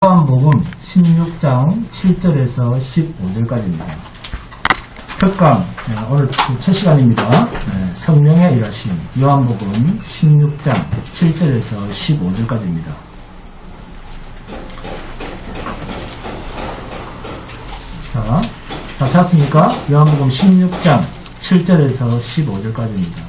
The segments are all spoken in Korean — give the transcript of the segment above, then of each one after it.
요한복음 16장 7절에서 15절까지입니다. 특강, 오늘 첫 시간입니다. 성령의 일하심, 요한복음 16장 7절에서 15절까지입니다. 자, 다 찾았습니까? 요한복음 16장 7절에서 15절까지입니다.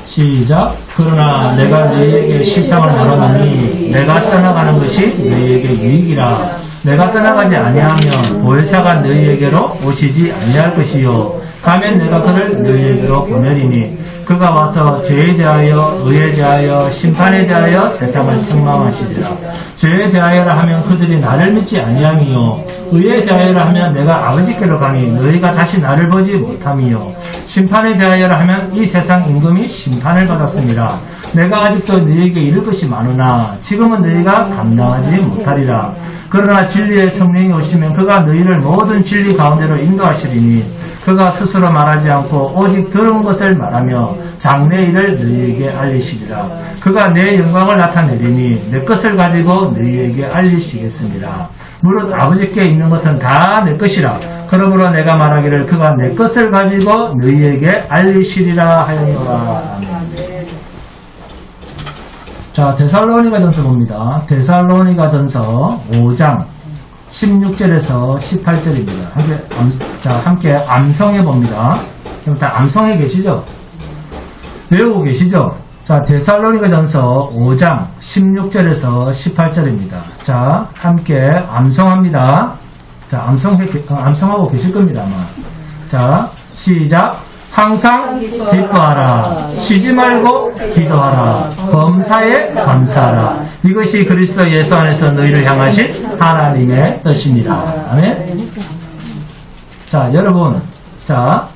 시작. 그러나 내가 너희에게 실상을 말하노니 내가 떠나가는 것이 너희에게 유익이라. 내가 떠나가지 아니하면 보혜사가 너희에게로 오시지 아니할 것이요 가면 내가 그를 너희에게로 보내리니 그가 와서 죄에 대하여 의에 대하여 심판에 대하여 세상을 책망하시리라. 죄에 대하여라 하면 그들이 나를 믿지 아니함이요 의에 대하여라 하면 내가 아버지께로 가니 너희가 다시 나를 보지 못함이요 심판에 대하여라 하면 이 세상 임금이 심판을 받았습니다. 내가 아직도 너희에게 이를 것이 많으나 지금은 너희가 감당하지 못하리라. 그러나 진리의 성령이 오시면 그가 너희를 모든 진리 가운데로 인도하시리니 그가 스스로 말하지 않고 오직 들은 것을 말하며 장래 일을 너희에게 알리시리라. 그가 내 영광을 나타내리니 내 것을 가지고 너희에게 알리시겠습니다. 무릇 아버지께 있는 것은 다 내 것이라. 그러므로 내가 말하기를 그가 내 것을 가지고 너희에게 알리시리라 하였노라. 자, 데살로니가전서 봅니다. 데살로니가전서 5장 16절에서 18절입니다. 함께 암송해 봅니다. 그럼 다 암송해 계시죠? 외우고 계시죠? 자, 데살로니가전서 5장 16절에서 18절입니다. 자, 함께 암송합니다. 자, 암송하고 계실 겁니다, 아마. 자, 시작. 항상 기뻐하라. 쉬지 말고 기도하라. 범사에 감사하라. 이것이 그리스도 예수 안에서 너희를 향하신 하나님의 뜻입니다. 아멘. 자, 여러분. 자,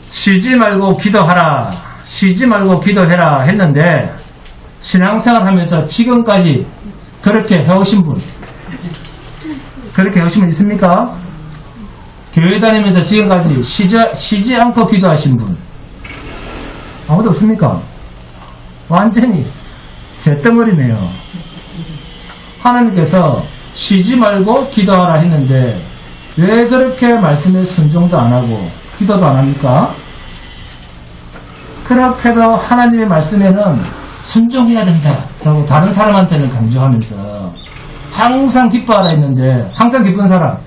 쉬지 말고 기도하라. 쉬지 말고 기도해라 했는데 신앙생활 하면서 지금까지 그렇게 해오신 분, 그렇게 해오신 분 있습니까? 교회 다니면서 지금까지 쉬지 않고 기도하신 분 아무도 없습니까? 완전히 잿덩어리네요. 하나님께서 쉬지 말고 기도하라 했는데 왜 그렇게 말씀에 순종도 안 하고 기도도 안 합니까? 그렇게도 하나님의 말씀에는 순종해야 된다 라고 다른 사람한테는 강조하면서 항상 기뻐하라 했는데 항상 기쁜 사람,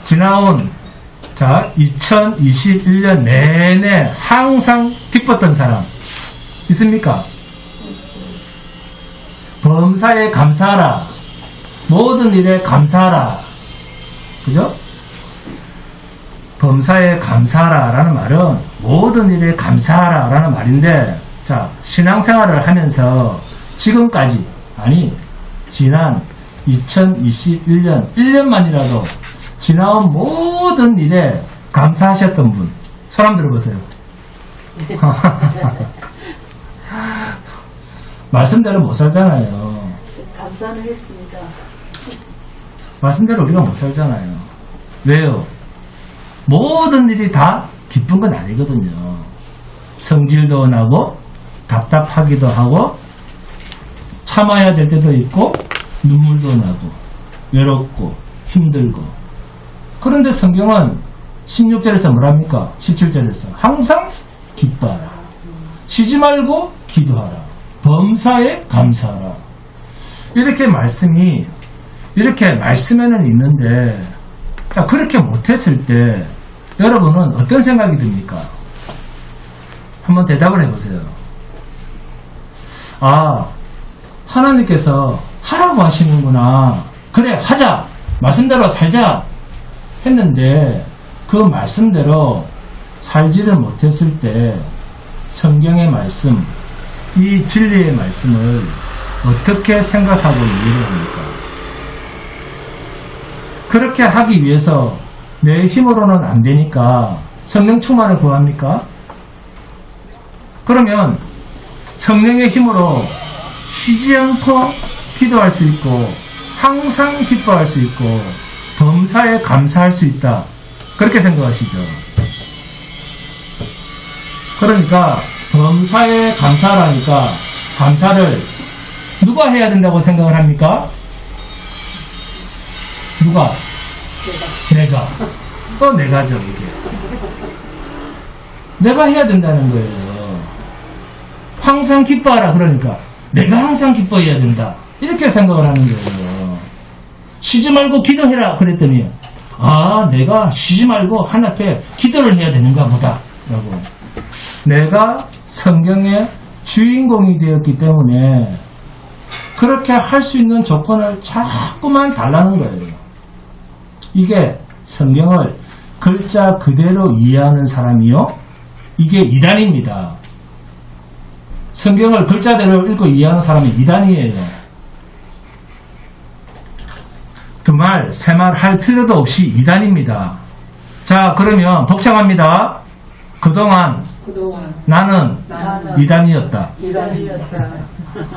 지나온 2021년 내내 항상 기뻤던 사람 있습니까? 범사에 감사하라. 모든 일에 감사하라. 그죠? 범사에 감사하라 라는 말은 모든 일에 감사하라 라는 말인데, 자, 신앙생활을 하면서 지금까지, 아니 지난 2021년 1년만이라도 지나온 모든 일에 감사하셨던 분 손 한번 들어보세요. 말씀대로 못 살잖아요. 감사는 했습니다. 말씀대로 우리가 못 살잖아요. 왜요? 모든 일이 다 기쁜 건 아니거든요. 성질도 나고 답답하기도 하고 참아야 될 때도 있고 눈물도 나고 외롭고 힘들고. 그런데 성경은 16절에서 뭐랍니까? 17절에서 항상 기뻐하라. 쉬지 말고 기도하라. 범사에 감사하라. 이렇게 말씀이 이렇게 말씀에는 있는데, 자, 그렇게 못했을 때 여러분은 어떤 생각이 듭니까? 한번 대답을 해보세요. 아, 하나님께서 하라고 하시는구나. 그래, 하자. 말씀대로 살자. 했는데 그 말씀대로 살지를 못했을 때 성경의 말씀, 이 진리의 말씀을 어떻게 생각하고 이해를 합니까? 그렇게 하기 위해서 내 힘으로는 안 되니까 성령 충만을 구합니까? 그러면 성령의 힘으로 쉬지 않고 기도할 수 있고 항상 기뻐할 수 있고 범사에 감사할 수 있다. 그렇게 생각하시죠. 그러니까 범사에 감사하라니까 감사를 누가 해야 된다고 생각을 합니까? 누가? 내가. 또 내가죠, 이게. 내가 해야 된다는 거예요. 항상 기뻐하라 그러니까 내가 항상 기뻐해야 된다. 이렇게 생각을 하는 거예요. 쉬지 말고 기도해라 그랬더니 내가 쉬지 말고 하나님 앞에 기도를 해야 되는가 보다 라고. 내가 성경의 주인공이 되었기 때문에 그렇게 할 수 있는 조건을 자꾸만 달라는 거예요. 이게 성경을 글자 그대로 이해하는 사람이요, 이게 이단입니다. 성경을 글자대로 읽고 이해하는 사람이 이단이에요. 두 말, 세 말 할 필요도 없이 이단입니다. 자, 그러면 복잡합니다. 그동안 나는 이단이었다.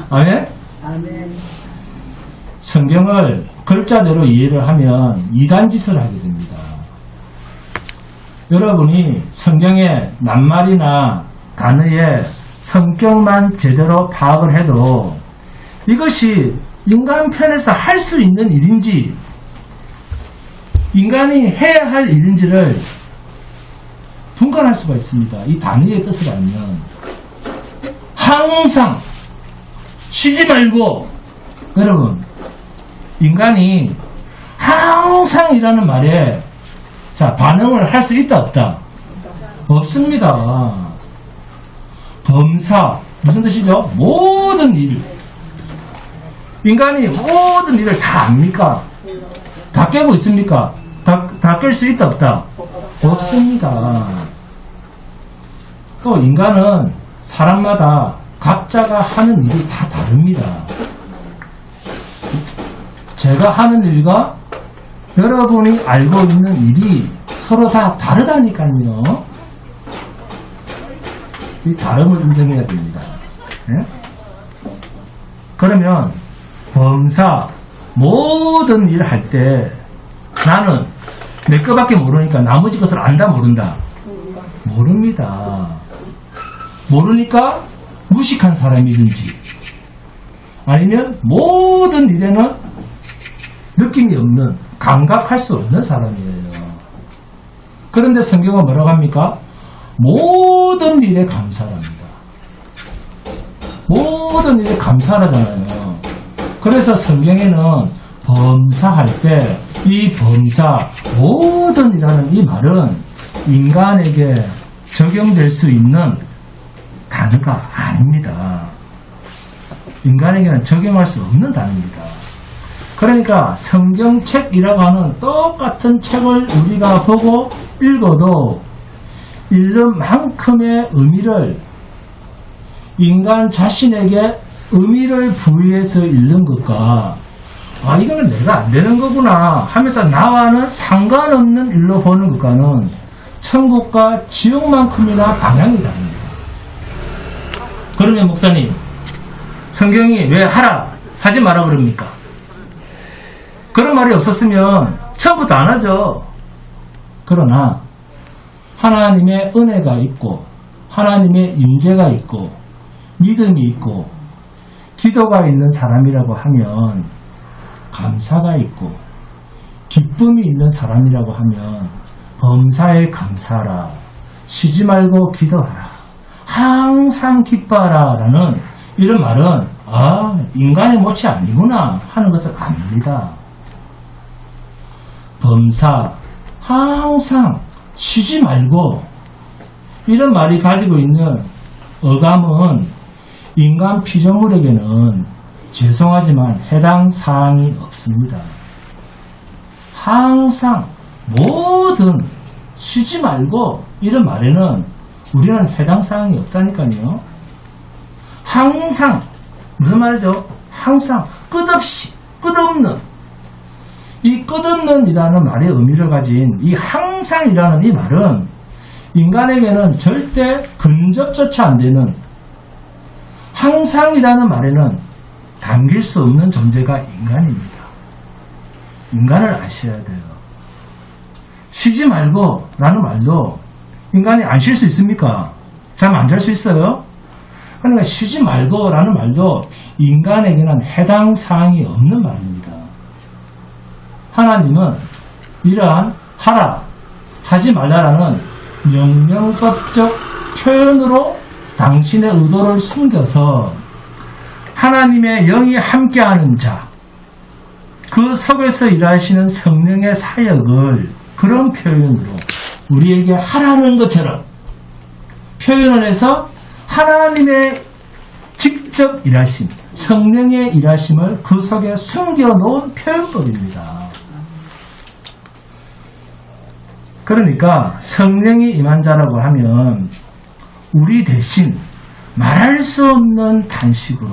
아멘? 성경을 글자대로 이해를 하면 이단 짓을 하게 됩니다. 여러분이 성경의 낱말이나 단어의 성격만 제대로 파악을 해도 이것이 인간 편에서 할 수 있는 일인지 인간이 해야 할 일인지를 분간할 수가 있습니다. 이 단어의 뜻을 알면. 항상 쉬지 말고, 여러분, 인간이 항상이라는 말에 반응을 할 수 있다 없다? 없습니다. 범사 무슨 뜻이죠? 모든 일. 인간이 모든 일을 다 압니까? 다 깨고 있습니까? 다 깰 수 있다 없다? 없습니다. 또 인간은 사람마다 각자가 하는 일이 다 다릅니다. 제가 하는 일과 여러분이 알고 있는 일이 서로 다 다르다니까요. 이 다름을 인정해야 됩니다. 예? 그러면 범사 모든 일을 할 때 나는 내 거밖에 모르니까 나머지 것을 안다 모른다? 모릅니다. 모르니까 무식한 사람이든지 아니면 모든 일에는 느낌이 없는, 감각할 수 없는 사람이에요. 그런데 성경은 뭐라고 합니까? 모든 일에 감사합니다. 모든 일에 감사하잖아요. 그래서 성경에는 범사할 때 이 범사, 모든이라는 이 말은 인간에게 적용될 수 있는 단어가 아닙니다. 인간에게는 적용할 수 없는 단어입니다. 그러니까 성경책이라고 하는 똑같은 책을 우리가 보고 읽어도 읽는 만큼의 의미를 인간 자신에게 의미를 부여해서 읽는 것과 이거는 내가 안 되는 거구나 하면서 나와는 상관없는 일로 보는 것과는 천국과 지옥만큼이나 방향이 다릅니다. 그러면 목사님, 성경이 왜 하라 하지 마라 그럽니까? 그런 말이 없었으면 처음부터 안 하죠. 그러나 하나님의 은혜가 있고 하나님의 임재가 있고 믿음이 있고 기도가 있는 사람이라고 하면, 감사가 있고 기쁨이 있는 사람이라고 하면 범사에 감사하라, 쉬지 말고 기도하라, 항상 기뻐하라 라는 이런 말은 인간의 못이 아니구나 하는 것을 압니다. 범사, 항상 쉬지 말고 이런 말이 가지고 있는 어감은 인간 피조물에게는 죄송하지만 해당 사항이 없습니다. 항상 모든 쉬지 말고 이런 말에는 우리는 해당 사항이 없다니까요. 항상 무슨 말이죠? 항상 끝없이 끝없는, 이 끝없는 이라는 말의 의미를 가진 이 항상이라는 이 말은 인간에게는 절대 근접조차 안 되는, 항상이라는 말에는 담길 수 없는 존재가 인간입니다. 인간을 아셔야 돼요. 쉬지 말고 라는 말도 인간이 안 쉴 수 있습니까? 잠 안 잘 수 있어요? 그러니까 쉬지 말고라는 말도 인간에게는 해당 사항이 없는 말입니다. 하나님은 이러한 하라, 하지 말라라는 명령법적 표현으로 당신의 의도를 숨겨서 하나님의 영이 함께하는 자, 그 속에서 일하시는 성령의 사역을 그런 표현으로 우리에게 하라는 것처럼 표현을 해서 하나님의 직접 일하심, 성령의 일하심을 그 속에 숨겨놓은 표현법입니다. 그러니까 성령이 임한 자라고 하면 우리 대신 말할 수 없는 탄식으로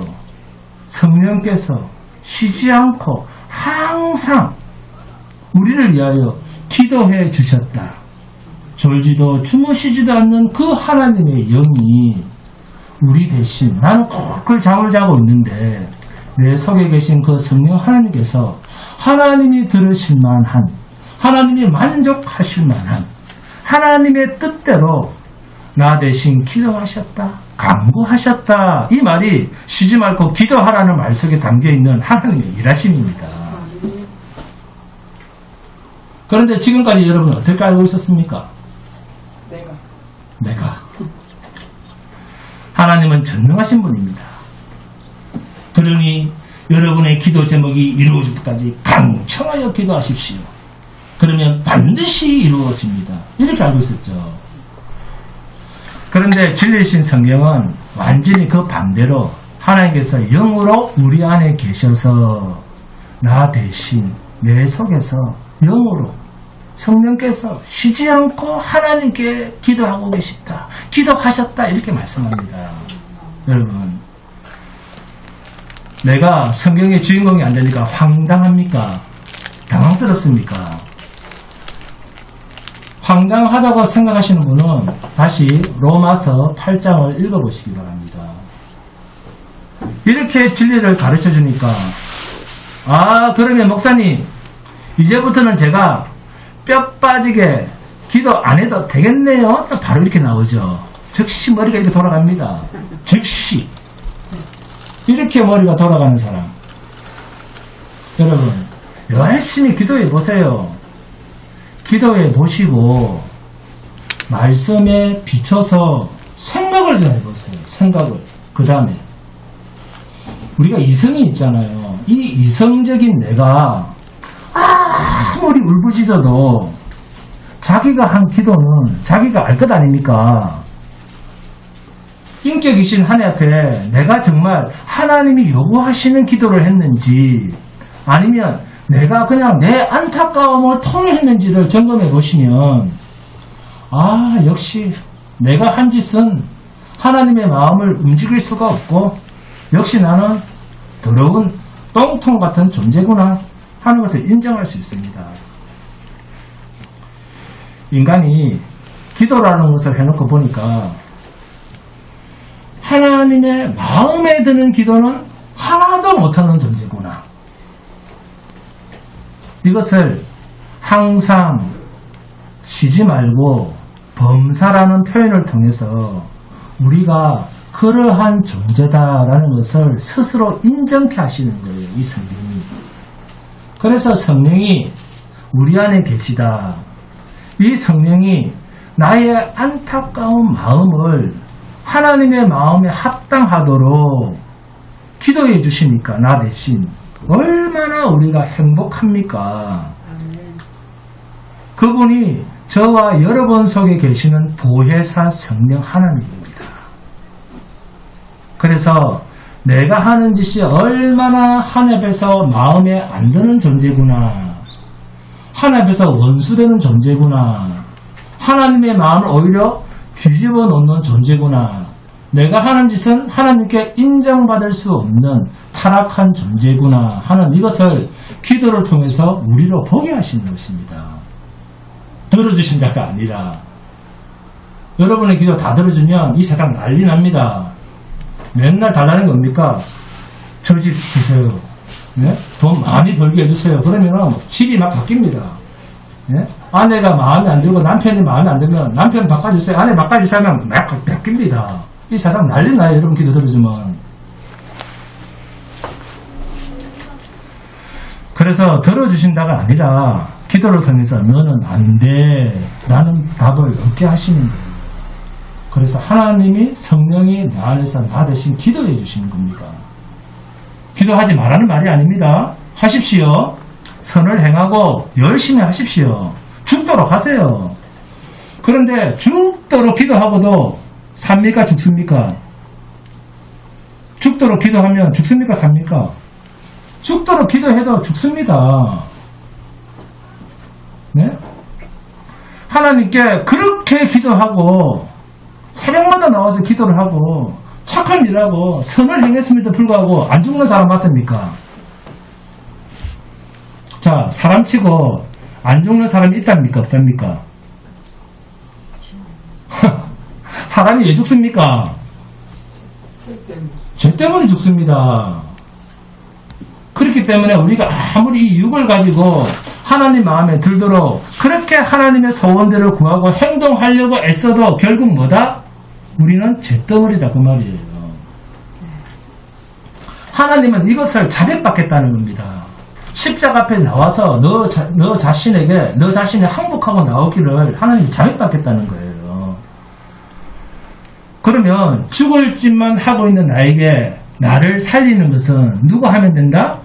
성령께서 쉬지 않고 항상 우리를 위하여 기도해 주셨다. 졸지도 주무시지도 않는 그 하나님의 영이 우리 대신, 나는 꿀꿀 잠을 자고 있는데 내 속에 계신 그 성령 하나님께서 하나님이 들으실 만한, 하나님이 만족하실 만한 하나님의 뜻대로 나 대신 기도하셨다, 간구하셨다. 이 말이 쉬지 말고 기도하라는 말 속에 담겨있는 하나님의 일하심입니다. 그런데 지금까지 여러분 어떻게 알고 있었습니까? 내가. 하나님은 전능하신 분입니다. 그러니 여러분의 기도 제목이 이루어질 때까지 강청하여 기도하십시오. 그러면 반드시 이루어집니다. 이렇게 알고 있었죠. 그런데 진리신 성경은 완전히 그 반대로 하나님께서 영으로 우리 안에 계셔서 나 대신 내 속에서 영으로 성령께서 쉬지 않고 하나님께 기도하고 계시다, 기도하셨다, 이렇게 말씀합니다. 여러분, 내가 성경의 주인공이 안 되니까 황당합니까? 당황스럽습니까? 황당하다고 생각하시는 분은 다시 로마서 8장을 읽어보시기 바랍니다. 이렇게 진리를 가르쳐 주니까, 그러면 목사님, 이제부터는 제가 뼈 빠지게 기도 안 해도 되겠네요. 또 바로 이렇게 나오죠. 즉시 머리가 이렇게 돌아갑니다. 즉시. 이렇게 머리가 돌아가는 사람. 여러분, 열심히 기도해 보세요. 기도해 보시고 말씀에 비춰서 생각을 좀 해보세요. 생각을. 그 다음에 우리가 이성이 있잖아요. 이 이성적인 내가 아무리 울부짖어도 자기가 한 기도는 자기가 알 것 아닙니까? 인격이신 하나님 앞에 내가 정말 하나님이 요구하시는 기도를 했는지, 아니면 내가 그냥 내 안타까움을 토로했는지를 점검해 보시면, 역시 내가 한 짓은 하나님의 마음을 움직일 수가 없고, 역시 나는 더러운 똥통 같은 존재구나 하는 것을 인정할 수 있습니다. 인간이 기도라는 것을 해놓고 보니까 하나님의 마음에 드는 기도는 하나도 못하는 존재구나. 이것을 항상 쉬지 말고 범사라는 표현을 통해서 우리가 그러한 존재다라는 것을 스스로 인정케 하시는 거예요. 이 성경이. 그래서 성령이 우리 안에 계시다. 이 성령이 나의 안타까운 마음을 하나님의 마음에 합당하도록 기도해 주시니까 나 대신 얼마나 우리가 행복합니까? 그분이 저와 여러분 속에 계시는 보혜사 성령 하나님입니다. 그래서 내가 하는 짓이 얼마나 하나님 앞에서 마음에 안 드는 존재구나, 하나님 앞에서 원수되는 존재구나, 하나님의 마음을 오히려 뒤집어 놓는 존재구나, 내가 하는 짓은 하나님께 인정받을 수 없는 타락한 존재구나 하는 이것을 기도를 통해서 우리로 보게 하시는 것입니다. 들어주신다가 아니라, 여러분의 기도 다 들어주면 이 세상 난리 납니다. 맨날 달라는 게 뭡니까? 저 집 주세요. 네? 돈 많이 벌게 해주세요. 그러면 집이 막 바뀝니다. 네? 아내가 마음에 안 들고 남편이 마음에 안 들면 남편 바꿔주세요, 아내 바꿔주세요 하면 막 바뀝니다. 이 세상 난리 나요. 여러분 기도 들어주면. 그래서 들어주신다가 아니라 기도를 통해서 너는 안 돼 라는 답을 얻게 하시는 거예요. 그래서 하나님이 성령이 내 안에서 나 대신 기도해 주시는 겁니다. 기도하지 말라는 말이 아닙니다. 하십시오. 선을 행하고 열심히 하십시오. 죽도록 하세요. 그런데 죽도록 기도하고도 삽니까 죽습니까? 죽도록 기도하면 죽습니까 삽니까? 죽도록 기도해도 죽습니다. 네? 하나님께 그렇게 기도하고 새벽마다 나와서 기도를 하고 착한 일하고 선을 행했음에도 불구하고 안 죽는 사람 맞습니까? 자, 사람치고 안 죽는 사람이 있답니까? 없답니까? 사람이 왜 죽습니까? 죄 때문에 죽습니다. 그렇기 때문에 우리가 아무리 이 육을 가지고 하나님 마음에 들도록 그렇게 하나님의 소원대로 구하고 행동하려고 애써도 결국 뭐다? 우리는 죄덩어리다 그 말이에요. 하나님은 이것을 자백받겠다는 겁니다. 십자가 앞에 나와서 너 자신에게 너 자신이 항복하고 나오기를 하나님이 자백받겠다는 거예요. 그러면 죽을 짓만 하고 있는 나에게 나를 살리는 것은 누가 하면 된다?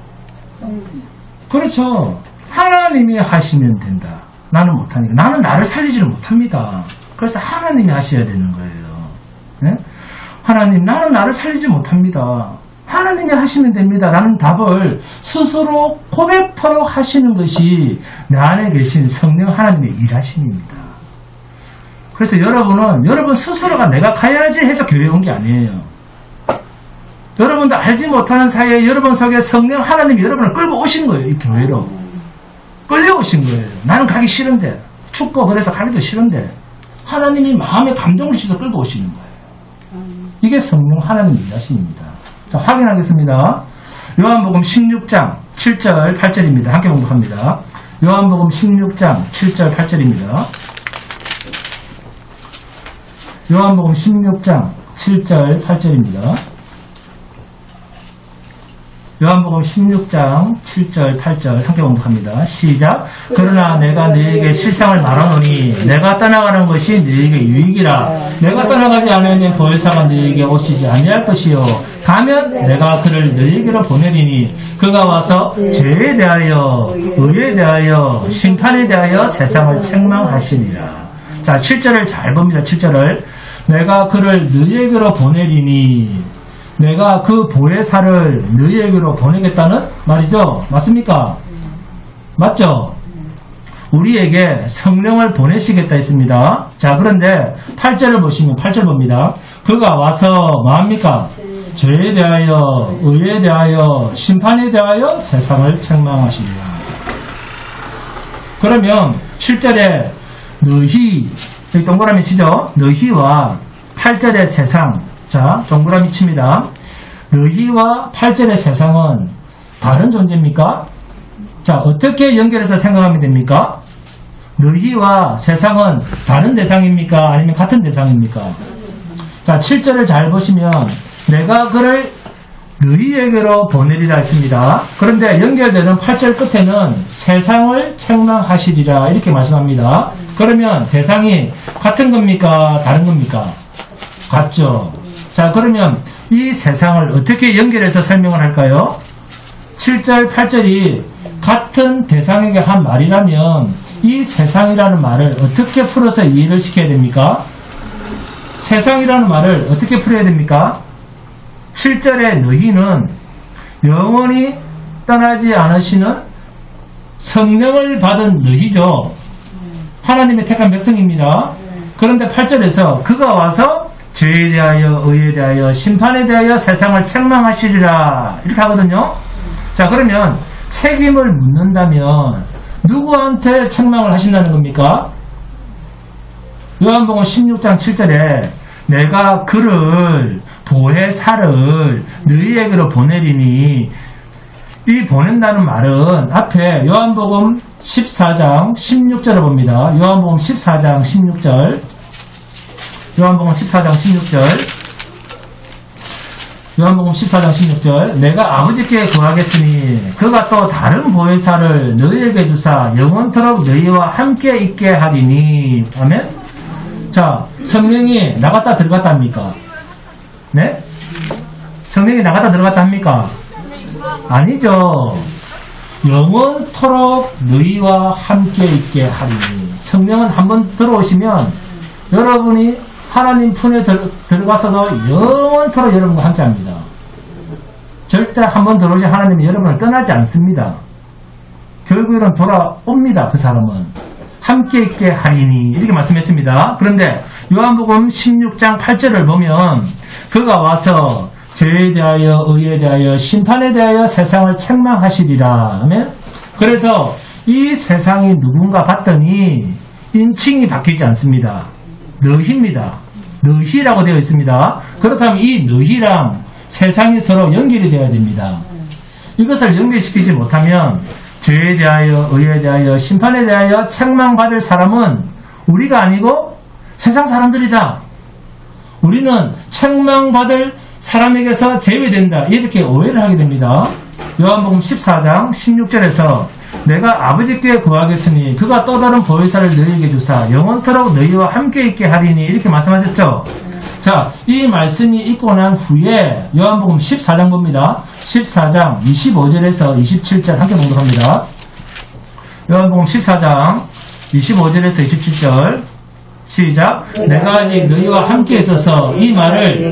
그렇죠. 하나님이 하시면 된다. 나는 못하니까. 나는 나를 살리지를 못합니다. 그래서 하나님이 하셔야 되는 거예요. 네? 하나님, 나는 나를 살리지 못합니다. 하나님이 하시면 됩니다. 라는 답을 스스로 고백토록 하시는 것이 내 안에 계신 성령 하나님의 일하심입니다. 그래서 여러분 스스로가 내가 가야지 해서 교회에 온 게 아니에요. 여러분도 알지 못하는 사이에 여러분 속에 성령 하나님이 여러분을 끌고 오신 거예요. 이 교회로. 끌려오신 거예요. 나는 가기 싫은데. 춥고 그래서 가기도 싫은데. 하나님이 마음에 감동을 주셔서 끌고 오시는 거예요. 이게 성령 하나님의 일하심입니다. 자, 확인하겠습니다. 요한복음 16장 7절 8절입니다. 함께 공독합니다. 요한복음 16장 7절 8절입니다. 요한복음 16장 7절 8절입니다. 요한복음 16장 7절 8절 함께 공독합니다. 시작. 그러나 내가 너에게 실상을 말하노니 내가 떠나가는 것이 너에게 유익이라. 내가 떠나가지 않으면 보혜사가 너에게 오시지 아니할 것이요 가면 내가 그를 너에게로 보내리니 그가 와서 죄에 대하여 의에 대하여 심판에 대하여 세상을 책망하시리라. 자, 7절을 잘 봅니다. 7절을 내가 그를 너에게로 보내리니 내가 그 보혜사를 너희에게로 보내겠다는 말이죠. 맞습니까? 맞죠? 우리에게 성령을 보내시겠다 했습니다. 자, 그런데 8절을 보시면 8절 봅니다. 그가 와서 뭐합니까? 죄에 대하여 의에 대하여 심판에 대하여 세상을 책망하시리라. 그러면 7절에 너희 여기 동그라미 치죠? 너희와 8절의 세상. 자, 동그라미 칩니다. 너희와 8절의 세상은 다른 존재입니까? 자, 어떻게 연결해서 생각하면 됩니까? 너희와 세상은 다른 대상입니까? 아니면 같은 대상입니까? 자, 7절을 잘 보시면 내가 그를 너희에게로 보내리라 했습니다. 그런데 연결되는 8절 끝에는 세상을 책망하시리라 이렇게 말씀합니다. 그러면 대상이 같은 겁니까? 다른 겁니까? 같죠. 자, 그러면 이 세상을 어떻게 연결해서 설명을 할까요? 7절, 8절이 같은 대상에게 한 말이라면 이 세상이라는 말을 어떻게 풀어서 이해를 시켜야 됩니까? 세상이라는 말을 어떻게 풀어야 됩니까? 7절의 너희는 영원히 떠나지 않으시는 성령을 받은 너희죠. 하나님의 택한 백성입니다. 그런데 8절에서 그가 와서 죄에 대하여 의에 대하여 심판에 대하여 세상을 책망하시리라 이렇게 하거든요. 자, 그러면 책임을 묻는다면 누구한테 책망을 하신다는 겁니까? 요한복음 16장 7절에 내가 그를 보혜사를 너희에게로 보내리니 이 보낸다는 말은 앞에 요한복음 14장 16절을 봅니다. 요한복음 14장 16절 요한복음 14장 16절 요한복음 14장 16절 내가 아버지께 구하겠으니 그가 또 다른 보혜사를 너희에게 주사 영원토록 너희와 함께 있게 하리니. 아멘. 자, 성령이 나갔다 들어갔다 합니까? 네? 성령이 나갔다 들어갔다 합니까? 아니죠. 영원토록 너희와 함께 있게 하리니. 성령은 한번 들어오시면 여러분이 하나님 품에 들어가서도 영원토록 여러분과 함께 합니다. 절대 한번 들어오신 하나님이 여러분을 떠나지 않습니다. 결국에는 돌아옵니다. 그 사람은. 함께 있게 하리니 이렇게 말씀했습니다. 그런데 요한복음 16장 8절을 보면 그가 와서 죄에 대하여 의에 대하여 심판에 대하여 세상을 책망하시리라. 아멘? 그래서 이 세상이 누군가 봤더니 인칭이 바뀌지 않습니다. 너희입니다. 너희라고 되어 있습니다. 그렇다면 이 너희랑 세상이 서로 연결이 되어야 됩니다. 이것을 연결시키지 못하면 죄에 대하여 의에 대하여 심판에 대하여 책망받을 사람은 우리가 아니고 세상 사람들이다. 우리는 책망받을 사람에게서 제외된다. 이렇게 오해를 하게 됩니다. 요한복음 14장 16절에서 내가 아버지께 구하겠으니 그가 또 다른 보혜사를 너희에게 주사 영원토록 너희와 함께 있게 하리니 이렇게 말씀하셨죠. 자, 이 말씀이 있고 난 후에 요한복음 14장 봅니다. 14장 25절에서 27절 함께 봉독합니다. 요한복음 14장 25절에서 27절 시작. 내가 아직 너희와 함께 있어서 이 말을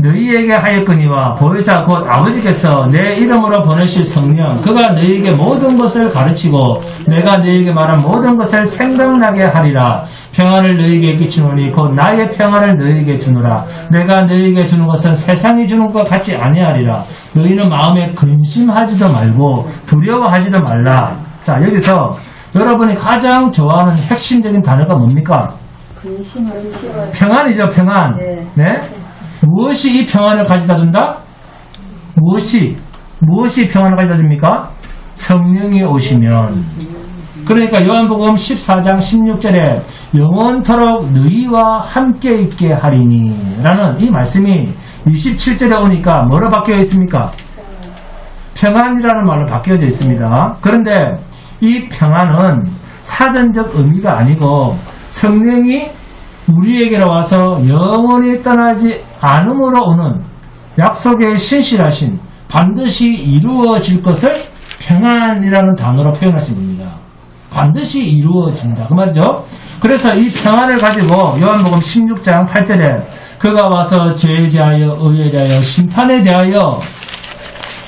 너희에게 하였거니와 보혜사 곧 아버지께서 내 이름으로 보내실 성령 그가 너희에게 모든 것을 가르치고 내가 너희에게 말한 모든 것을 생각나게 하리라. 평안을 너희에게 끼치노니 곧 나의 평안을 너희에게 주노라. 내가 너희에게 주는 것은 세상이 주는 것과 같지 아니하리라. 너희는 마음에 근심하지도 말고 두려워하지도 말라. 자, 여기서 여러분이 가장 좋아하는 핵심적인 단어가 뭡니까? 근심하지. 평안이죠, 평안. 네. 네? 무엇이 이 평안을 가져다 준다? 무엇이 평안을 가져다 줍니까? 성령이 오시면. 그러니까 요한복음 14장 16절에 영원토록 너희와 함께 있게 하리니 라는 이 말씀이 27절에 오니까 뭐로 바뀌어 있습니까? 평안이라는 말로 바뀌어져 있습니다. 그런데 이 평안은 사전적 의미가 아니고 성령이 우리에게로 와서 영원히 떠나지 않음으로 오는 약속의 신실하신 반드시 이루어질 것을 평안이라는 단어로 표현하신 겁니다. 반드시 이루어진다. 그 말이죠. 그래서 이 평안을 가지고 요한복음 16장 8절에 그가 와서 죄에 대하여 의에 대하여 심판에 대하여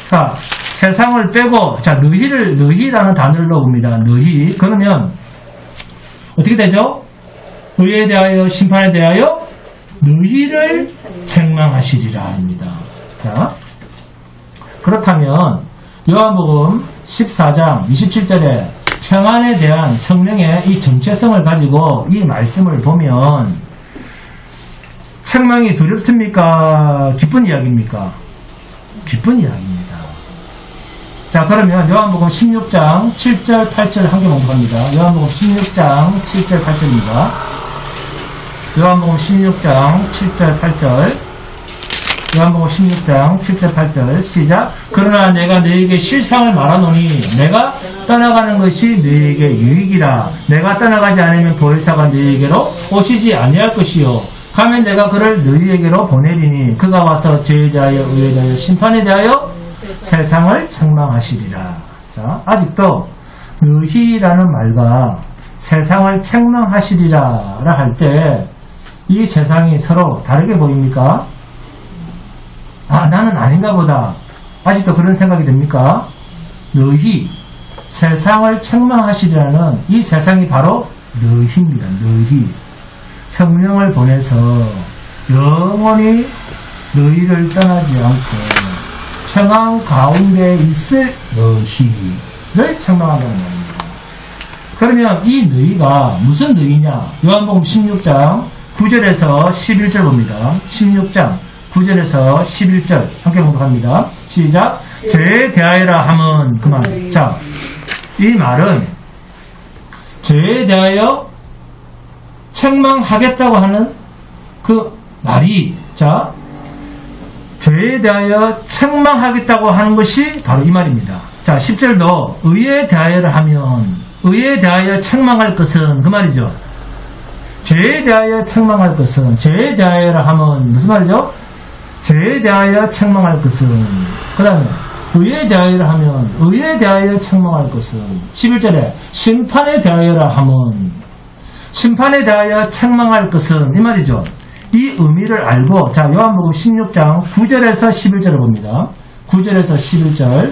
자, 세상을 빼고 자 너희라는 단어를 넣어봅니다. 너희. 그러면 어떻게 되죠? 의에 대하여 심판에 대하여 너희를 책망하시리라 합니다. 자, 그렇다면 요한복음 14장 27절에 평안에 대한 성령의 이 정체성을 가지고 이 말씀을 보면 책망이 두렵습니까? 기쁜 이야기입니까? 기쁜 이야기입니다. 자, 그러면 요한복음 16장 7절 8절 함께 봉독합니다. 요한복음 16장 7절 8절입니다. 요한복음 16장 7절 8절 요한복음 16장 7절 8절 시작. 그러나 내가 너희에게 실상을 말하노니 내가 떠나가는 것이 너희에게 유익이라. 내가 떠나가지 않으면 보혜사가 너희에게로 오시지 아니할 것이요 가면 내가 그를 너희에게로 보내리니 그가 와서 죄에 대하여 의에 대하여 심판에 대하여 세상을 책망하시리라. 자, 아직도 너희라는 말과 세상을 책망하시리라 할 때 이 세상이 서로 다르게 보입니까? 아, 나는 아닌가 보다. 아직도 그런 생각이 듭니까? 너희, 세상을 책망하시리라는 이 세상이 바로 너희입니다. 너희. 성령을 보내서 영원히 너희를 떠나지 않고 평안 가운데 있을 너희를 책망한다는 말입니다. 그러면 이 너희가 무슨 너희냐? 요한복음 16장 9절에서 11절 봅니다. 16장 9절에서 11절 함께 봉독합니다. 시작. 죄에 대하여라 함은 그만. 자, 이 말은 죄에 대하여 책망하겠다고 하는 그 말이 자 죄에 대하여 책망하겠다고 하는 것이 바로 이 말입니다. 자, 10절도 의에 대하여를 하면 의에 대하여 책망할 것은 그 말이죠. 죄에 대하여 책망할 것은 죄에 대하여를 하면 무슨 말이죠? 죄에 대하여 책망할 것은 그 다음에 의에 대하여를 하면 의에 대하여 책망할 것은 11절에 심판에 대하여라 하면 심판에 대하여 책망할 것은 이 말이죠. 이 의미를 알고 자 요한복음 16장 9절에서 11절을 봅니다. 9절에서 11절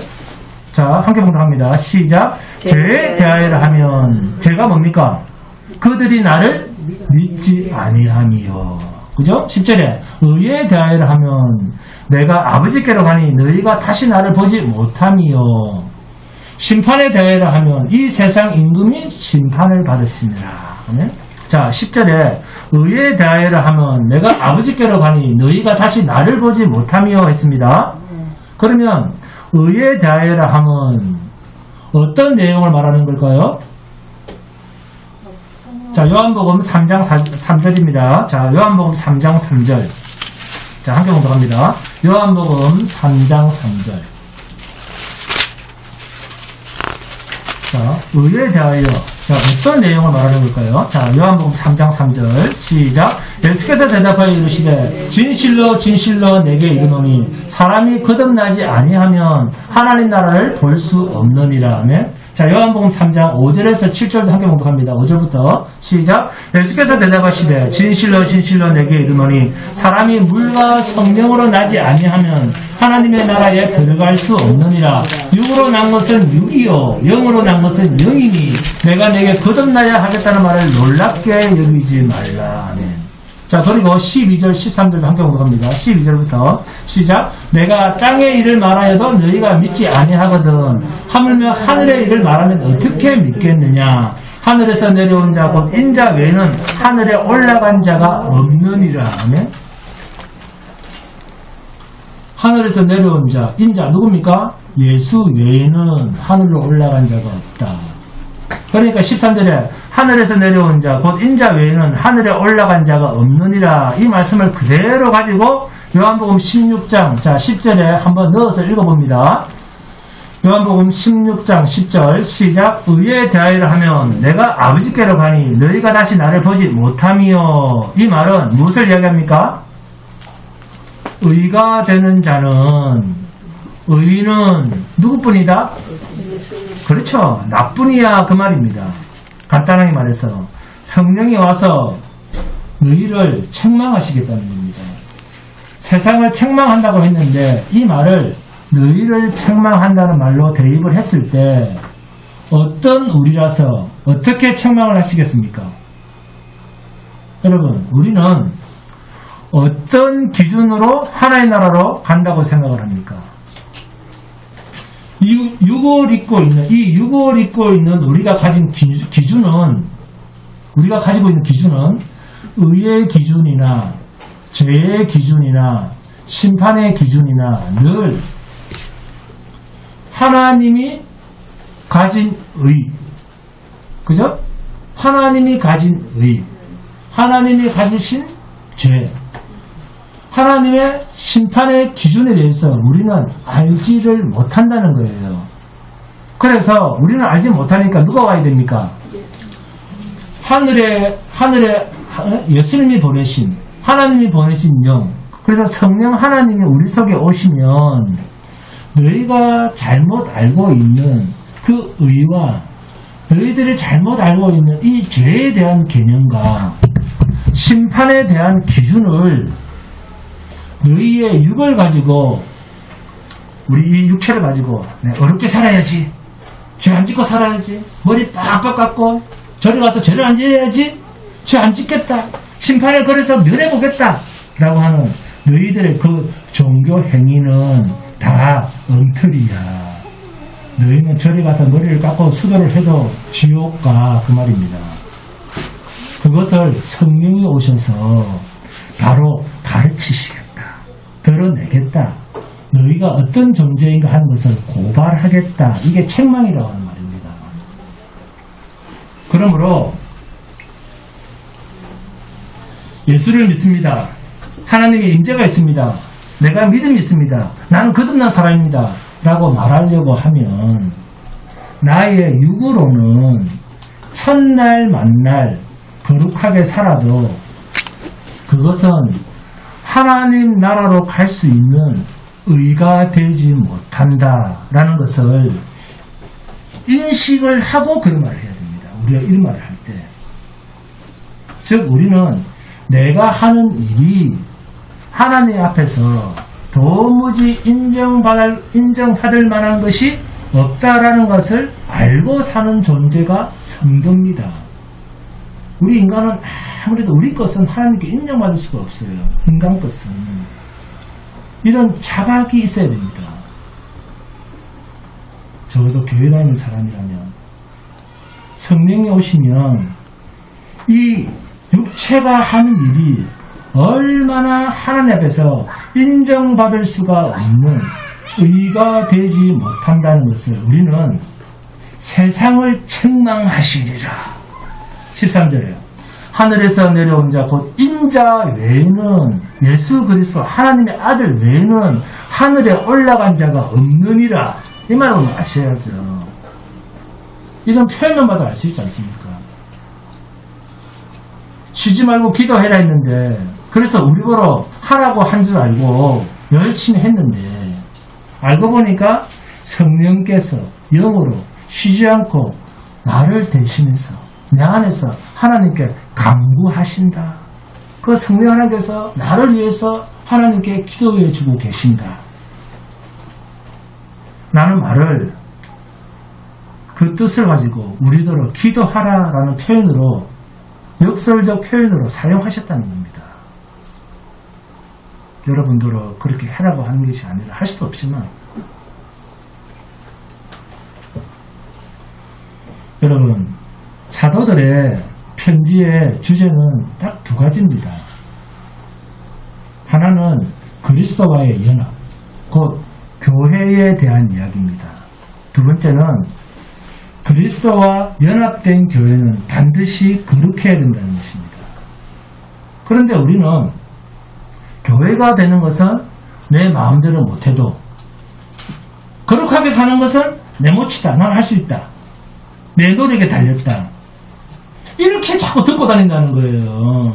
자 함께 봉독합니다. 시작. 죄에 대하여라 하면 죄가 뭡니까? 그들이 나를 믿지 아니함이요. 그죠? 10절에 의에 대하여라 하면 내가 아버지께로 가니 너희가 다시 나를 보지 못함이요. 심판에 대하여라 하면 이 세상 임금이 심판을 받으시니라. 자 10절에 의에 대하여라 하면 내가 아버지께로 가니 너희가 다시 나를 보지 못함이요 했습니다. 그러면 의에 대하여라 하면 어떤 내용을 말하는 걸까요? 자 요한복음 3장 3절입니다. 자 요한복음 3장 3절 자 함께 공독합니다. 요한복음 3장 3절 자 의에 대하여 자 어떤 내용을 말하는 걸까요? 자 요한복음 3장 3절 시작. 예수께서 대답하여 이르시되 진실로 진실로 내게 이르노니 사람이 거듭나지 아니하면 하나님 나라를 볼 수 없느니라. 아멘. 자 요한복음 3장 5절에서 7절도 함께 공독합니다. 5절부터 시작. 예수께서 대답하시되 진실로 진실로 내게 이르노니 사람이 물과 성령으로 나지 아니하면 하나님의 나라에 들어갈 수 없느니라. 육으로 난 것은 육이요 영으로 난 것은 영이니 내가 내게 거듭나야 하겠다는 말을 놀랍게 여기지 말라. 아멘. 자 그리고 12절 13절도 함께 공독합니다. 12절부터 시작. 내가 땅의 일을 말하여도 너희가 믿지 아니하거든 하물며 하늘의 일을 말하면 어떻게 믿겠느냐. 하늘에서 내려온 자 곧 인자 외에는 하늘에 올라간 자가 없느니라. 아멘. 하늘에서 내려온 자 인자 누굽니까? 예수 외에는 하늘로 올라간 자가 없다. 그러니까 13절에 하늘에서 내려온 자 곧 인자 외에는 하늘에 올라간 자가 없느니라. 이 말씀을 그대로 가지고 요한복음 16장 자 10절에 한번 넣어서 읽어봅니다. 요한복음 16장 10절 시작. 의에 대하여라 하면 내가 아버지께로 가니 너희가 다시 나를 보지 못함이요. 이 말은 무엇을 이야기합니까? 의가 되는 자는 의는 누구뿐이다? 그렇죠. 나뿐이야 그 말입니다. 간단하게 말해서 성령이 와서 너희를 책망하시겠다는 겁니다. 세상을 책망한다고 했는데 이 말을 너희를 책망한다는 말로 대입을 했을 때 어떤 우리라서 어떻게 책망을 하시겠습니까? 여러분 우리는 어떤 기준으로 하나의 나라로 간다고 생각을 합니까? 육을 입고 있는 이 육을 입고 있는 우리가 가진 기준은 우리가 가지고 있는 기준은 의의 기준이나 죄의 기준이나 심판의 기준이나 늘 하나님이 가진 의, 그죠? 하나님이 가진 의, 하나님이 가지신 죄, 하나님의 심판의 기준에 대해서 우리는 알지를 못한다는 거예요. 그래서 우리는 알지 못하니까 누가 와야 됩니까? 하늘에 예수님이 보내신 하나님이 보내신 영. 그래서 성령 하나님이 우리 속에 오시면 너희가 잘못 알고 있는 그 의와 너희들이 잘못 알고 있는 이 죄에 대한 개념과 심판에 대한 기준을 너희의 육을 가지고 우리 이 육체를 가지고 어렵게 살아야지, 죄 안 짓고 살아야지, 머리 빡빡 깎고 저리 가서 죄를 안 지어야지, 죄 안 짓겠다, 심판을 걸어서 면해보겠다 라고 하는 너희들의 그 종교 행위는 다 엉터리야. 너희는 저리 가서 머리를 깎고 수도를 해도 지옥 가 그 말입니다. 그것을 성령이 오셔서 바로 가르치시겠다, 드러내겠다, 너희가 어떤 존재인가 하는 것을 고발하겠다, 이게 책망이라고 하는 말입니다. 그러므로 예수를 믿습니다. 하나님의 임재가 있습니다. 내가 믿음이 있습니다. 나는 거듭난 사람입니다. 라고 말하려고 하면 나의 육으로는 첫날 만날 거룩하게 살아도 그것은 하나님 나라로 갈 수 있는 의가 되지 못한다라는 것을 인식을 하고 그 말을 해야 됩니다. 우리가 이 말을 할 때. 즉 우리는 내가 하는 일이 하나님 앞에서 도무지 인정받을 만한 것이 없다라는 것을 알고 사는 존재가 성도입니다. 우리 인간은 아무래도 우리 것은 하나님께 인정받을 수가 없어요. 인간 것은. 이런 자각이 있어야 됩니다. 적어도 교회 다니는 사람이라면 성령이 오시면 이 육체가 하는 일이 얼마나 하나님 앞에서 인정받을 수가 없는 의가 되지 못한다는 것을 우리는 세상을 책망하시리라. 13절에요. 하늘에서 내려온 자 곧 인자 외에는 예수 그리스도 하나님의 아들 외에는 하늘에 올라간 자가 없느니라. 이 말을 아셔야죠. 이런 표현만 봐도 알 수 있지 않습니까? 쉬지 말고 기도해라 했는데 그래서 우리 보러 하라고 한 줄 알고 열심히 했는데 알고 보니까 성령께서 영으로 쉬지 않고 나를 대신해서 내 안에서 하나님께 간구하신다. 그 성령 하나님께서 나를 위해서 하나님께 기도해 주고 계신다. 라는 말을 그 뜻을 가지고 우리더러 기도하라라는 표현으로 역설적 표현으로 사용하셨다는 겁니다. 여러분들은 그렇게 해라고 하는 것이 아니라 할 수도 없지만 여러분 사도들의 편지의 주제는 딱 두 가지입니다. 하나는 그리스도와의 연합, 곧 교회에 대한 이야기입니다. 두 번째는 그리스도와 연합된 교회는 반드시 거룩해야 된다는 것입니다. 그런데 우리는 교회가 되는 것은 내 마음대로 못해도 거룩하게 사는 것은 내 몫이다. 난 할 수 있다. 내 노력에 달렸다. 이렇게 자꾸 듣고 다닌다는 거예요.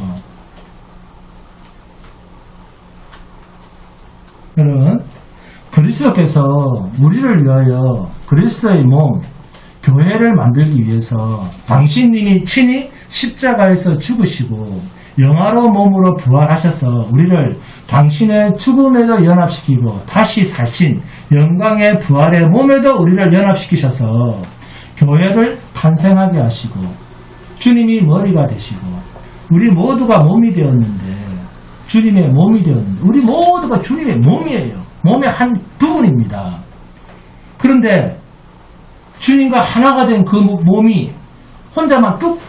여러분, 그리스도께서 우리를 위하여 그리스도의 몸, 교회를 만들기 위해서 당신님이 친히 십자가에서 죽으시고 영화로 몸으로 부활하셔서 우리를 당신의 죽음에도 연합시키고 다시 사신 영광의 부활의 몸에도 우리를 연합시키셔서 교회를 탄생하게 하시고 주님이 머리가 되시고 우리 모두가 몸이 되었는데 주님의 몸이 되었는데 우리 모두가 주님의 몸이에요. 몸의 한 부분입니다. 그런데 주님과 하나가 된 그 몸이 혼자만 뚝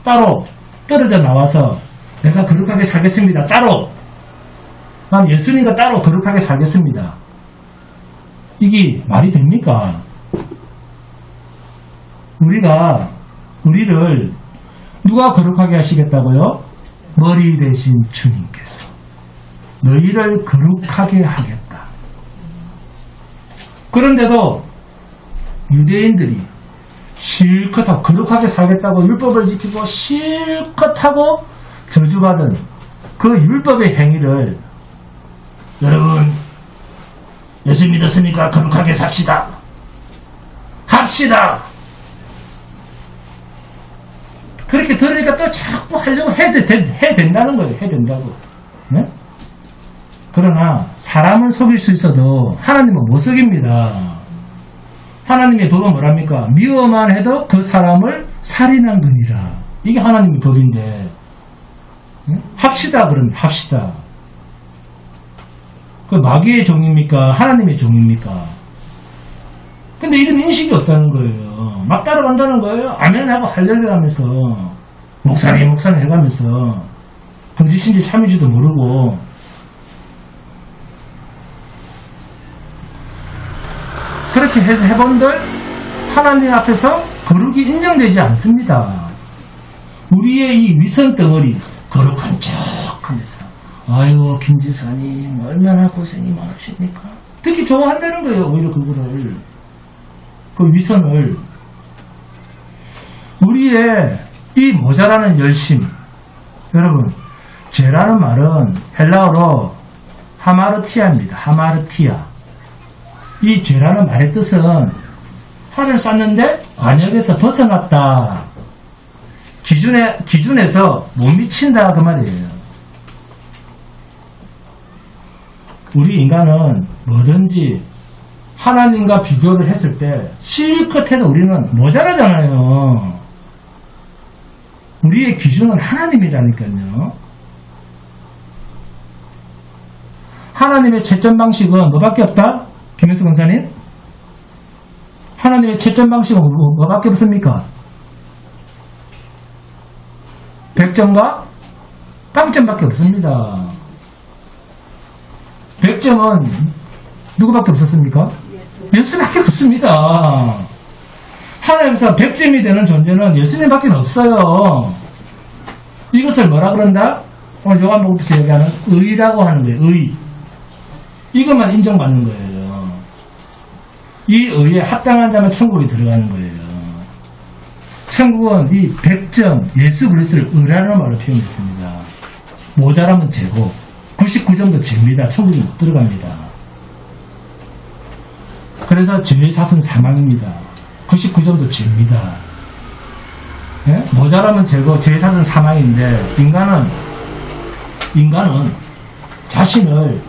따로 떨어져 나와서 내가 거룩하게 살겠습니다. 따로. 난 예수님과 따로 거룩하게 살겠습니다. 이게 말이 됩니까? 우리를 누가 거룩하게 하시겠다고요? 머리 대신 주님께서 너희를 거룩하게 하겠다. 그런데도 유대인들이 실컷 하고 거룩하게 살겠다고 율법을 지키고 실컷 하고 저주받은 그 율법의 행위를 여러분 예수 믿었으니까 거룩하게 삽시다. 합시다. 그렇게 들으니까 또 자꾸 하려고 해야 된다는 거예요. 해야 된다고. 네? 그러나 사람은 속일 수 있어도 하나님은 못 속입니다. 하나님의 법은 뭐랍니까? 미워만 해도 그 사람을 살인한 거니라. 이게 하나님의 법인데 합시다 그러면 합시다. 그 마귀의 종입니까? 하나님의 종입니까? 근데 이런 인식이 없다는 거예요. 막 따라간다는 거예요. 아멘하고 할렐루야 하면서 목사님 해가면서 거짓인지 참인지도 모르고 그렇게 해서 해본들 하나님 앞에서 거룩이 인정되지 않습니다. 우리의 이 위선 덩어리 거룩한 척 하면서 아이고 김 집사님 얼마나 고생이 많으십니까? 특히 좋아한다는 거예요. 오히려 그거를, 그 위선을. 우리의 이 모자라는 열심, 여러분, 죄라는 말은 헬라어로 하마르티아입니다. 하마르티아. 이 죄라는 말의 뜻은 활을 쐈는데 관역에서 벗어났다, 기준에서 못 미친다, 그 말이에요. 우리 인간은 뭐든지 하나님과 비교를 했을 때 실컷 해도 우리는 모자라잖아요. 우리의 기준은 하나님이라니까요. 하나님의 채점 방식은 뭐밖에 없다? 김현수 권사님? 하나님의 채점 방식은 뭐밖에 없습니까? 100점과 빵점밖에 없습니다. 100점은 누구밖에 없었습니까? 예수밖에 없습니다. 하나님께서 100점이 되는 존재는 예수님밖에 없어요. 이것을 뭐라 그런다? 오늘 요한복음에서 얘기하는 의라고 하는 거예요. 의. 이것만 인정받는 거예요. 이 의에 합당한 자만 천국에 들어가는 거예요. 천국은 이 100점 예수 그리스도를 의라는 말로 표현했습니다. 모자라면 죄고 99점도 죄입니다. 천국에 못 들어갑니다. 그래서 죄의 삭은 사망입니다. 99점도 죄입니다. 네? 모자라면 죄고 죄의 삭은 사망인데 인간은 자신을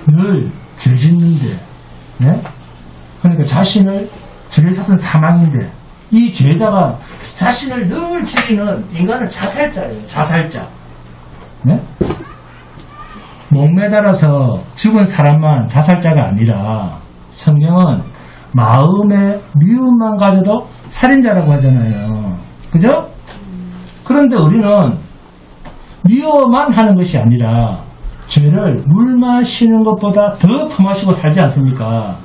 늘 죄짓는데, 네? 그러니까 자신을 죄의 삭은 사망인데 이 죄에다가 자신을 늘 지키는 인간은 자살자예요. 자살자. 네? 목매달아서 죽은 사람만 자살자가 아니라 성경은 마음의 미움만 가져도 살인자라고 하잖아요. 그죠? 그런데 우리는 미워만 하는 것이 아니라 죄를 물 마시는 것보다 더 품마시고 살지 않습니까?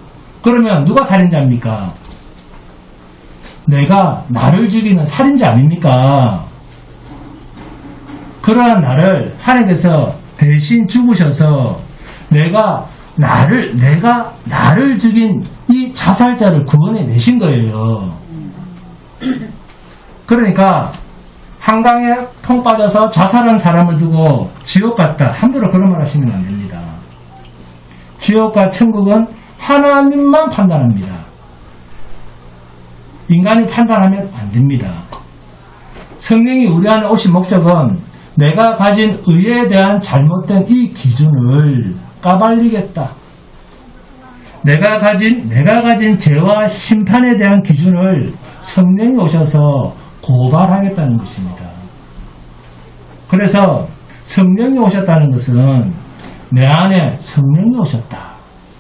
그러면 누가 살인자입니까? 내가 나를 죽이는 살인자 아닙니까? 그러한 나를 하나님께서 대신 죽으셔서 내가 나를 죽인 이 자살자를 구원해 내신 거예요. 그러니까 한강에 통 빠져서 자살한 사람을 두고 지옥 갔다, 함부로 그런 말 하시면 안 됩니다. 지옥과 천국은 하나님만 판단합니다. 인간이 판단하면 안 됩니다. 성령이 우리 안에 오신 목적은 내가 가진 의에 대한 잘못된 이 기준을 까발리겠다. 내가 가진 죄와 심판에 대한 기준을 성령이 오셔서 고발하겠다는 것입니다. 그래서 성령이 오셨다는 것은 내 안에 성령이 오셨다,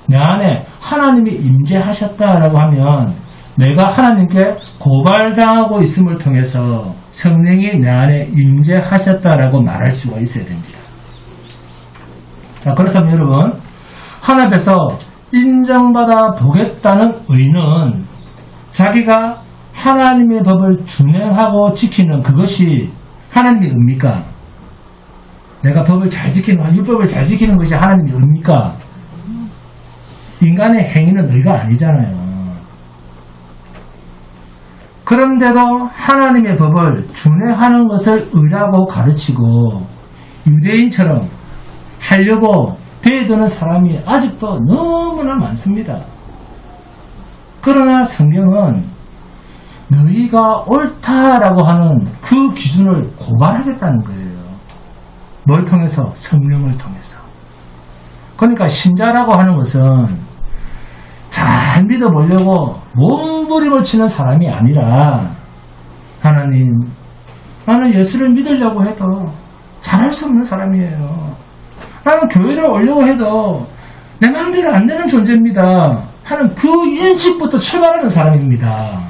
내 안에 하나님이 임재하셨다라고 하면 내가 하나님께 고발당하고 있음을 통해서 성령이 내 안에 임재하셨다라고 말할 수가 있어야 됩니다. 자, 그렇다면 여러분, 하나님 앞에서 인정받아 보겠다는 의는 자기가 하나님의 법을 준행하고 지키는 그것이 하나님의 의입니까? 내가 법을 잘 지키는, 율법을 잘 지키는 것이 하나님의 의입니까? 인간의 행위는 의가 아니잖아요. 그런데도 하나님의 법을 준행하는 것을 의라고 가르치고 유대인처럼 하려고 대드는 사람이 아직도 너무나 많습니다. 그러나 성경은 너희가 옳다라고 하는 그 기준을 고발하겠다는 거예요. 뭘 통해서? 성령을 통해서. 그러니까 신자라고 하는 것은 잘 믿어보려고 몸부림을 치는 사람이 아니라, 하나님, 나는 예수를 믿으려고 해도 잘할 수 없는 사람이에요. 나는 교회를 오려고 해도 내 마음대로 안 되는 존재입니다 하는 그 인식부터 출발하는 사람입니다.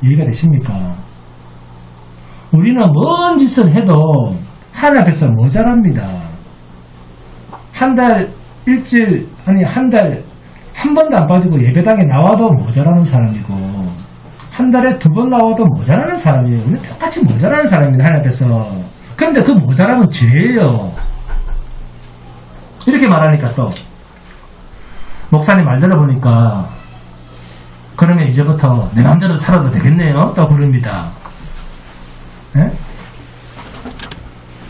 이해가 되십니까? 우리는 뭔 짓을 해도 하나님 앞에서 모자랍니다. 한 달, 일주일, 아니 한 달, 한 번도 안 빠지고 예배당에 나와도 모자라는 사람이고, 한 달에 2번 나와도 모자라는 사람이에요. 우리 똑같이 모자라는 사람입니다. 하나님께서. 그런데 그 모자람은 죄예요. 이렇게 말하니까 또 목사님 말 들어보니까 그러면 이제부터 내 마음대로 살아도 되겠네요. 또 그럽니다. 네?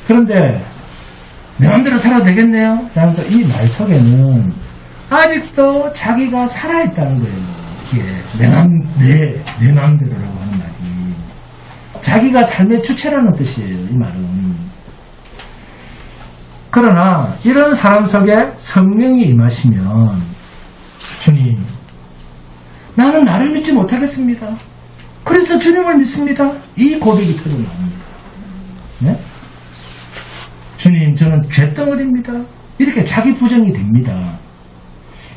그런데 내 마음대로 살아도 되겠네요. 그러니까 이 말 속에는 아직도 자기가 살아있다는 거예요. 이게 내 마음대로라고 하는 말이 자기가 삶의 주체라는 뜻이에요. 이 말은. 그러나 이런 사람 속에 성령이 임하시면 주님, 나는 나를 믿지 못하겠습니다. 그래서 주님을 믿습니다. 이 고백이 터져나옵니다. 네? 주님, 저는 죄덩어리입니다. 이렇게 자기 부정이 됩니다.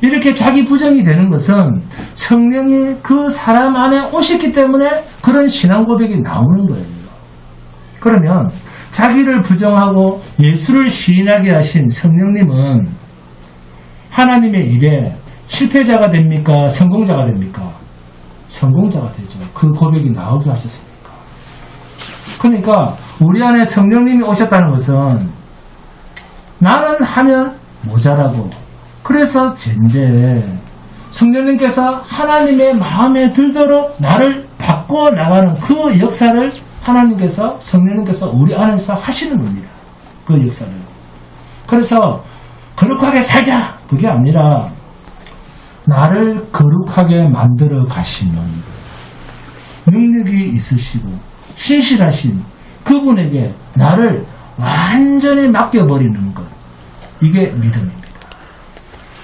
이렇게 자기 부정이 되는 것은 성령이 그 사람 안에 오셨기 때문에 그런 신앙 고백이 나오는 거예요. 그러면 자기를 부정하고 예수를 시인하게 하신 성령님은 하나님의 일에 실패자가 됩니까? 성공자가 됩니까? 성공자가 되죠. 그 고백이 나오게 하셨으니까. 그러니까 우리 안에 성령님이 오셨다는 것은 나는 하면 모자라고 그래서 죄인데 성령님께서 하나님의 마음에 들도록 나를 바꿔 나가는 그 역사를 하나님께서 성령님께서 우리 안에서 하시는 겁니다. 그 역사를. 그래서 거룩하게 살자 그게 아니라 나를 거룩하게 만들어 가시는 능력이 있으시고 신실하신 그분에게 나를 완전히 맡겨버리는 것. 이게 믿음입니다.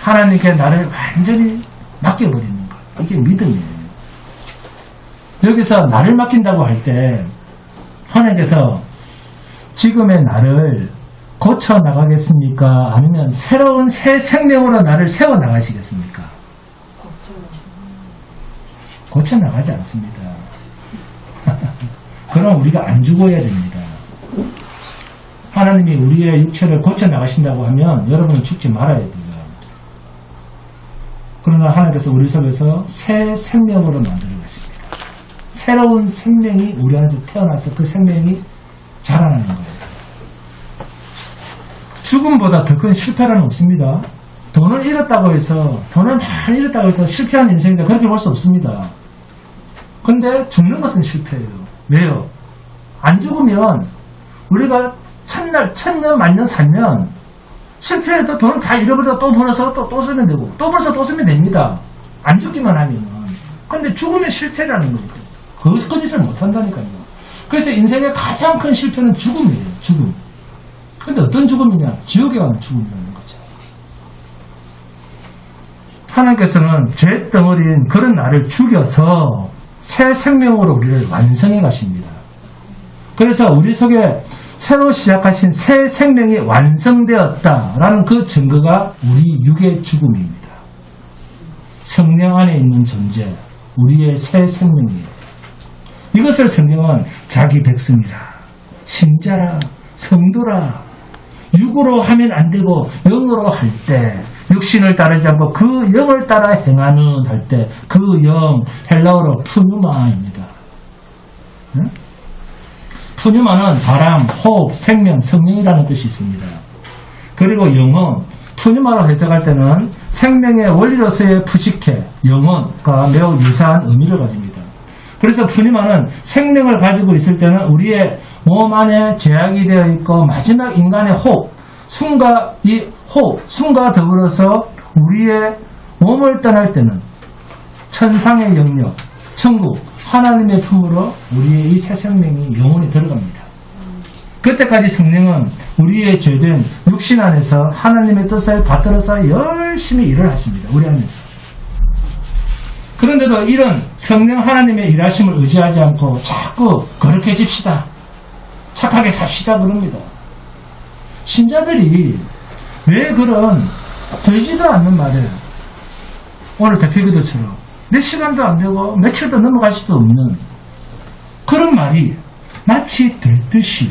하나님께 나를 완전히 맡겨버리는 것. 이게 믿음이에요. 여기서 나를 맡긴다고 할 때 하나님께서 지금의 나를 고쳐 나가겠습니까? 아니면 새로운 새 생명으로 나를 세워 나가시겠습니까? 고쳐 나가지 않습니다. 그럼 우리가 안 죽어야 됩니다. 하나님이 우리의 육체를 고쳐 나가신다고 하면 여러분은 죽지 말아야 돼요. 그러나 하나님께서 우리 속에서 새 생명으로 만들어 가십니다. 새로운 생명이 우리 안에서 태어나서 그 생명이 자라나는 거예요. 죽음보다 더 큰 실패란 없습니다. 돈을 잃었다고 해서 돈을 많이 잃었다고 해서 실패한 인생이다 그렇게 볼 수 없습니다. 근데 죽는 것은 실패예요. 왜요? 안 죽으면 우리가 천년 만년 살면 실패해도 돈을 다 잃어버려 또 벌어서 또 쓰면 되고 또 벌어서 또 쓰면 됩니다. 안 죽기만 하면. 근데 죽으면 실패라는 거죠. 그 짓을 못한다니까요. 그래서 인생의 가장 큰 실패는 죽음이에요. 죽음. 근데 어떤 죽음이냐? 지옥에 가는 죽음이라는 거죠. 하나님께서는 죄덩어리인 그런 나를 죽여서 새 생명으로 우리를 완성해 가십니다. 그래서 우리 속에 새로 시작하신 새 생명이 완성되었다라는 그 증거가 우리 육의 죽음입니다. 성령 안에 있는 존재, 우리의 새 생명이에요. 이것을 성경은 자기 백성이라, 신자라, 성도라, 육으로 하면 안 되고 영으로 할 때, 육신을 따르지 않고 그 영을 따라 행하는 할 때, 그 영, 헬라어로 푸뉴마입니다. 응? 푸뉴마는 바람, 호흡, 생명, 성령이라는 뜻이 있습니다. 그리고 영혼, 푸뉴마로 해석할 때는 생명의 원리로서의 푸시케, 영혼과 매우 유사한 의미를 가집니다. 그래서 푸뉴마는 생명을 가지고 있을 때는 우리의 몸 안에 제약이 되어 있고 마지막 인간의 호흡, 숨과 더불어서 우리의 몸을 떠날 때는 천상의 영역, 천국, 하나님의 품으로 우리의 이 새 생명이 영혼이 들어갑니다. 그때까지 성령은 우리의 죄된 육신 안에서 하나님의 뜻을 받들어서 열심히 일을 하십니다. 우리 안에서. 그런데도 이런 성령 하나님의 일하심을 의지하지 않고 자꾸 거룩해집시다. 착하게 삽시다 그럽니다. 신자들이 왜 그런 되지도 않는 말을 오늘 대표기도처럼 몇 시간도 안 되고 며칠도 넘어갈 수도 없는 그런 말이 마치 될 듯이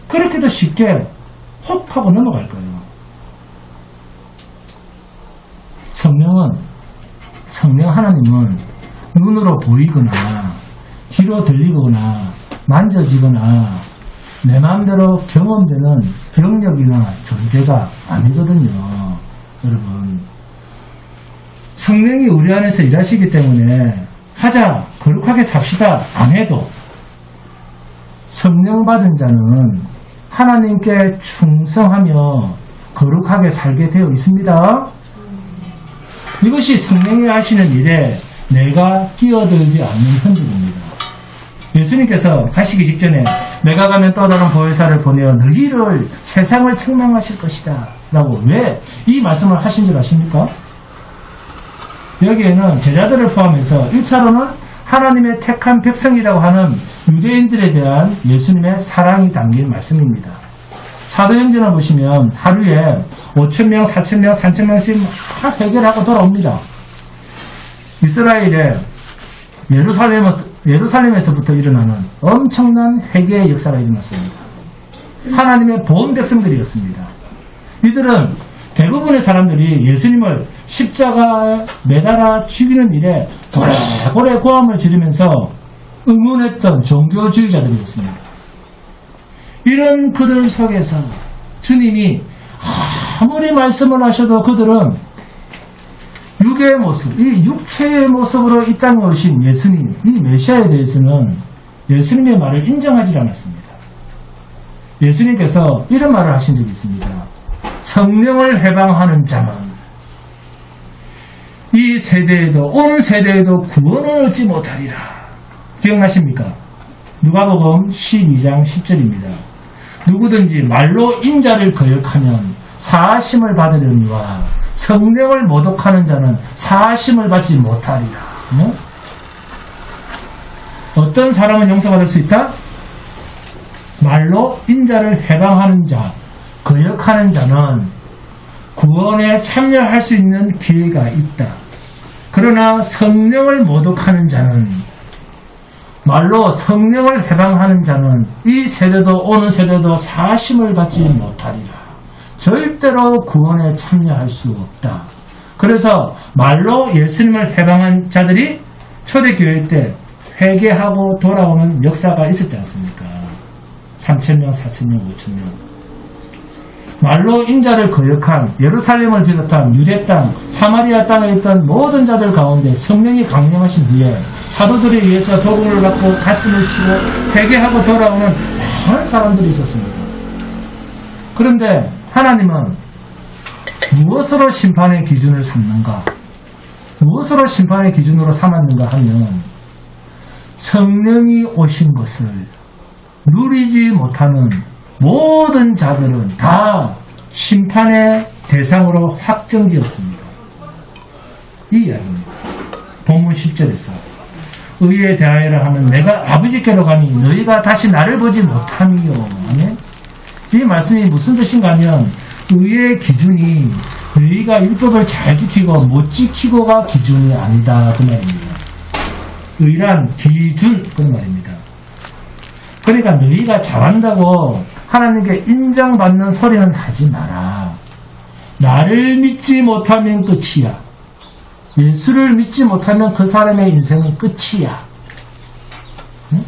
그렇게도 쉽게 홉 하고 넘어갈 거예요. 성령 하나님은 눈으로 보이거나 귀로 들리거나 만져지거나 내 마음대로 경험되는 경력이나 존재가 아니거든요. 여러분, 성령이 우리 안에서 일하시기 때문에 하자, 거룩하게 삽시다 안 해도 성령 받은 자는 하나님께 충성하며 거룩하게 살게 되어 있습니다. 이것이 성령이 하시는 일에 내가 끼어들지 않는 현실입니다. 예수님께서 가시기 직전에 내가 가면 또 다른 보혜사를 보내어 너희를 세상을 책망하실 것이다 라고 왜 이 말씀을 하신 줄 아십니까? 여기에는 제자들을 포함해서 1차로는 하나님의 택한 백성이라고 하는 유대인들에 대한 예수님의 사랑이 담긴 말씀입니다. 사도행전을 보시면 하루에 5,000명, 4,000명, 3,000명씩 다 해결하고 돌아옵니다. 이스라엘의 예루살렘에서부터 일어나는 엄청난 회개의 역사가 일어났습니다. 하나님의 본 백성들이었습니다. 이들은 대부분의 사람들이 예수님을 십자가에 매달아 죽이는 일에 고래고래 고함을 지르면서 응원했던 종교주의자들이었습니다. 이런 그들 속에서 주님이 아무리 말씀을 하셔도 그들은 육의 모습, 이 육체의 모습으로 이 땅에 오신 예수님, 이 메시아에 대해서는 예수님의 말을 인정하지 않았습니다. 예수님께서 이런 말을 하신 적이 있습니다. 성령을 해방하는 자는 이 세대에도 오는 세대에도 구원을 얻지 못하리라. 기억나십니까? 누가복음 12장 10절입니다. 누구든지 말로 인자를 거역하면 사하심을 받으려니와 성령을 모독하는 자는 사하심을 받지 못하리라. 네? 어떤 사람은 용서받을 수 있다? 말로 인자를 해방하는 자, 거역하는 자는 구원에 참여할 수 있는 기회가 있다. 그러나 성령을 모독하는 자는, 말로 성령을 해방하는 자는 이 세대도 오는 세대도 사심을 받지 못하리라. 절대로 구원에 참여할 수 없다. 그래서 말로 예수님을 해방한 자들이 초대교회 때 회개하고 돌아오는 역사가 있었지 않습니까? 3,000명, 4,000명, 5,000명. 말로 인자를 거역한 예루살렘을 비롯한 유대 땅, 사마리아 땅에 있던 모든 자들 가운데 성령이 강림하신 후에 사도들에 의해서 도움을 받고 가슴을 치고 회개하고 돌아오는 많은 사람들이 있었습니다. 그런데 하나님은 무엇으로 심판의 기준을 삼는가? 무엇으로 심판의 기준으로 삼았는가 하면 성령이 오신 것을 누리지 못하는 모든 자들은 다 심판의 대상으로 확정지었습니다. 이 이야기입니다. 본문 10절에서 의에 대하여라 하면 내가 아버지께로 가니 너희가 다시 나를 보지 못함이요. 이 말씀이 무슨 뜻인가 하면 의의 기준이 너희가 율법을 잘 지키고 못 지키고가 기준이 아니다 그 말입니다. 의란 기준 그런 말입니다. 그러니까 너희가 잘한다고 하나님께 인정받는 소리는 하지 마라. 나를 믿지 못하면 끝이야. 예수를 믿지 못하면 그 사람의 인생은 끝이야. 응?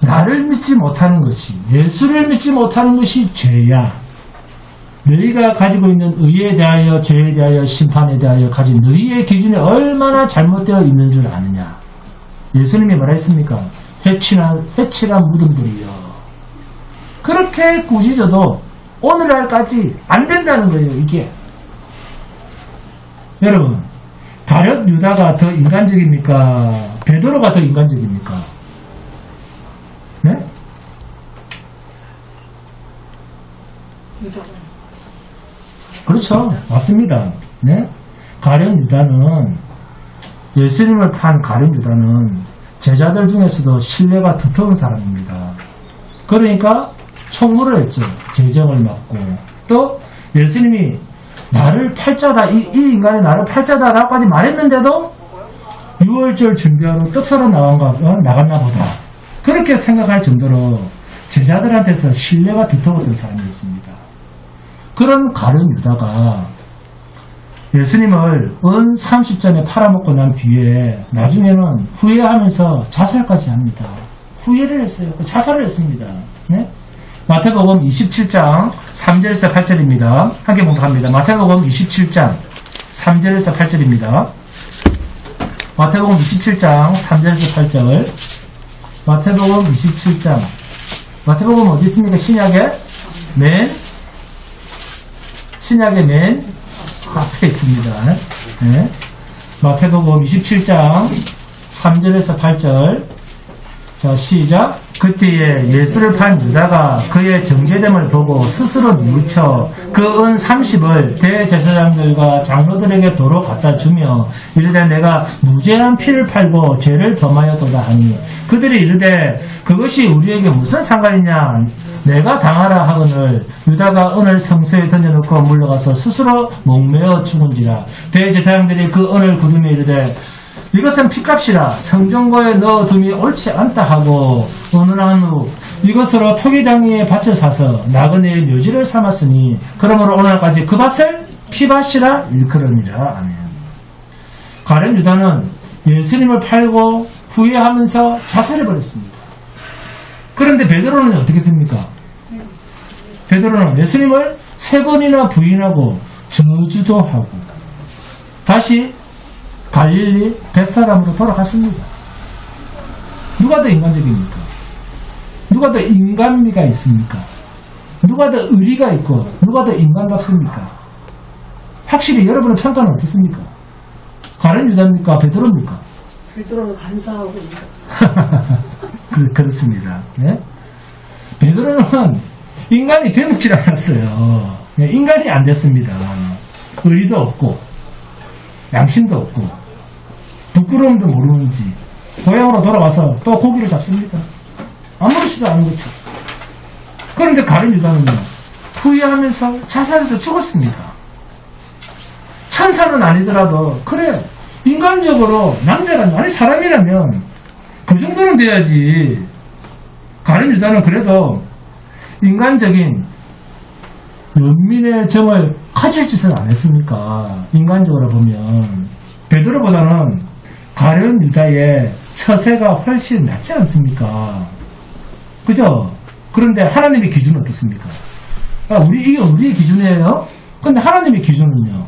나를 믿지 못하는 것이, 예수를 믿지 못하는 것이 죄야. 너희가 가지고 있는 의에 대하여, 죄에 대하여, 심판에 대하여 가진 너희의 기준이 얼마나 잘못되어 있는 줄 아느냐. 예수님이 뭐라 했습니까? 회칠한 무덤들이요. 그렇게 꾸짖어도 오늘날까지 안 된다는 거예요, 이게. 여러분, 가룟 유다가 더 인간적입니까? 베드로가 더 인간적입니까? 네? 그렇죠. 맞습니다. 네? 가룟 유다는, 예수님을 판 가룟 유다는 제자들 중에서도 신뢰가 두터운 사람입니다. 그러니까 총무를 했죠. 재정을 맡고. 또 예수님이 나를 팔자다, 이 인간이 나를 팔자다라고까지 말했는데도 6월절 준비하러 떡 사러 나갔나 보다. 그렇게 생각할 정도로 제자들한테서 신뢰가 두터웠던 사람이었습니다. 그런 가룟 유다가 예수님을 은 30전에 팔아먹고 난 뒤에 나중에는 후회하면서 자살까지 합니다. 후회를 했어요. 자살을 했습니다. 네? 마태복음 27장 3절에서 8절입니다. 함께 봉독합니다. 마태복음 27장 3절에서 8절입니다. 마태복음 27장 3절에서 8절. 마태복음 27장. 마태복음 어디 있습니까? 신약의 맨 앞에 있습니다. 네. 마태복음 27장 3절에서 8절. 자, 시작. 그때에 예수를 판 유다가 그의 정죄됨을 보고 스스로 뉘우쳐 그 은 30을 대제사장들과 장로들에게 도로 갖다 주며 이르되 내가 무죄한 피를 팔고 죄를 범하였도다 하니 그들이 이르되 그것이 우리에게 무슨 상관이냐 내가 당하라 하거늘 유다가 은을 성소에 던져놓고 물러가서 스스로 목매어 죽은지라 대제사장들이 그 은을 구두며 이르되 이것은 피값이라 성전고에 넣어둠이 옳지 않다 하고 어느 날 후 이것으로 토기장이의 밭을 사서 나그네의 묘지를 삼았으니 그러므로 오늘까지 그 밭을 피밭이라 일컬으니라. 아멘. 가룟 유다는 예수님을 팔고 후회하면서 자살해버렸습니다. 그런데 베드로는 어떻게 했습니까? 베드로는 예수님을 3번이나 부인하고 저주도 하고 다시 갈릴리 벳사람으로 돌아갔습니다. 누가 더 인간적입니까? 누가 더 인간미가 있습니까? 누가 더 의리가 있고 누가 더 인간답습니까? 확실히 여러분의 평가는 어떻습니까? 가룟 유다입니까? 베드로입니까? 베드로는 간사하고 그렇습니다. 네? 베드로는 인간이 되지 않았어요. 인간이 안 됐습니다. 의리도 없고 양심도 없고 부끄러움도 모르는지 고향으로 돌아와서 또 고기를 잡습니다. 아무렇지도 않은 것처럼. 그런데 가룟 유다는요 후회하면서 자살해서 죽었습니다. 천사는 아니더라도 그래 인간적으로 남자라면 아니 사람이라면 그 정도는 돼야지. 가룟 유다는 그래도 인간적인 연민의 정을 가질 짓은 안 했습니까? 인간적으로 보면 베드로보다는 가룟 유다의 처세가 훨씬 낫지 않습니까? 그죠? 그런데 하나님의 기준은 어떻습니까? 이게 우리의 기준이에요? 근데 하나님의 기준은요?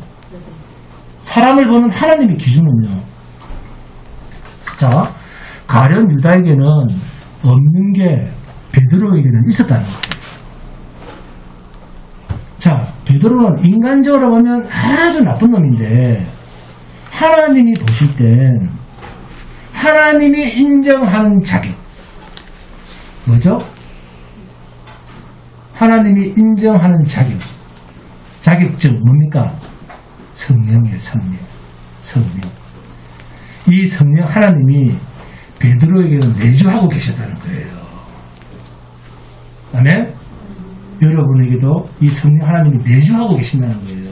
사람을 보는 하나님의 기준은요? 자, 가룟 유다에게는 없는 게 베드로에게는 있었다는 거예요. 자, 베드로는 인간적으로 보면 아주 나쁜 놈인데 하나님이 보실 땐 하나님이 인정하는 자격 뭐죠? 하나님이 인정하는 자격증 뭡니까? 성령이에요. 성령. 이 성령 하나님이 베드로에게는 내주하고 계셨다는 거예요. 아멘? 여러분에게도 이 성령 하나님이 내주하고 계신다는 거예요.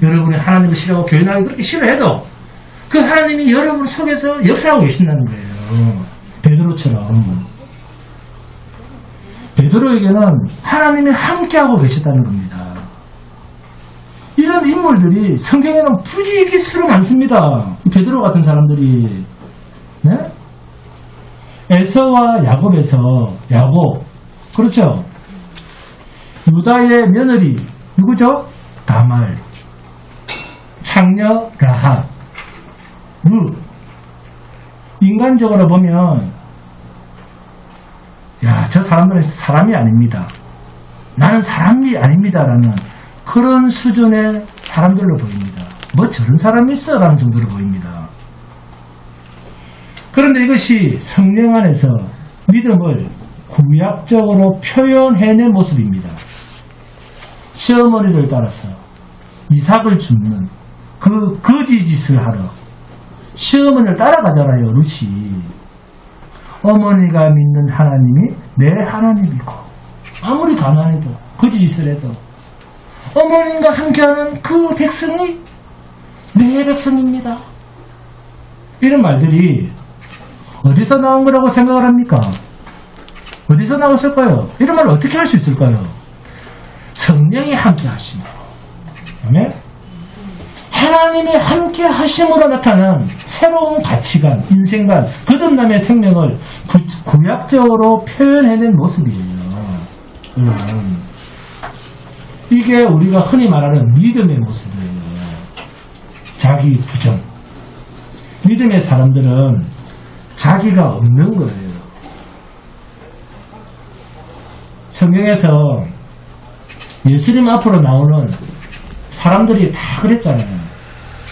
여러분이 하나님을 싫어하고 교회 나가기 그렇게 싫어해도 그 하나님이 여러분 속에서 역사하고 계신다는 거예요. 베드로처럼. 베드로에게는 하나님이 함께하고 계셨다는 겁니다. 이런 인물들이 성경에는 부지기수로 많습니다. 이 베드로 같은 사람들이. 네? 에서와 야곱에서 야곱 그렇죠? 유다의 며느리 누구죠? 다말, 창녀 라합, 룻. 인간적으로 보면 야, 저 사람들은 사람이 아닙니다. 나는 사람이 아닙니다라는 그런 수준의 사람들로 보입니다. 뭐 저런 사람이 있어? 라는 정도로 보입니다. 그런데 이것이 성령 안에서 믿음을 구약적으로 표현해낸 모습입니다. 시어머니를 따라서 이삭을 줍는 그 거지짓을 하러 시어머니를 따라가잖아요. 룻이. 어머니가 믿는 하나님이 내 하나님이고 아무리 가난해도 거지짓을 해도 어머님과 함께하는 그 백성이 내 백성입니다. 이런 말들이 어디서 나온 거라고 생각을 합니까? 어디서 나왔을까요? 이런 말을 어떻게 할 수 있을까요? 성령이 함께 하시며 아멘? 하나님이 함께 하심으로 나타난 새로운 가치관, 인생관, 거듭남의 생명을 구약적으로 표현해낸 모습이에요. 여러분, 이게 우리가 흔히 말하는 믿음의 모습이에요. 자기 부정. 믿음의 사람들은 자기가 없는 거예요. 성경에서 예수님 앞으로 나오는 사람들이 다 그랬잖아요.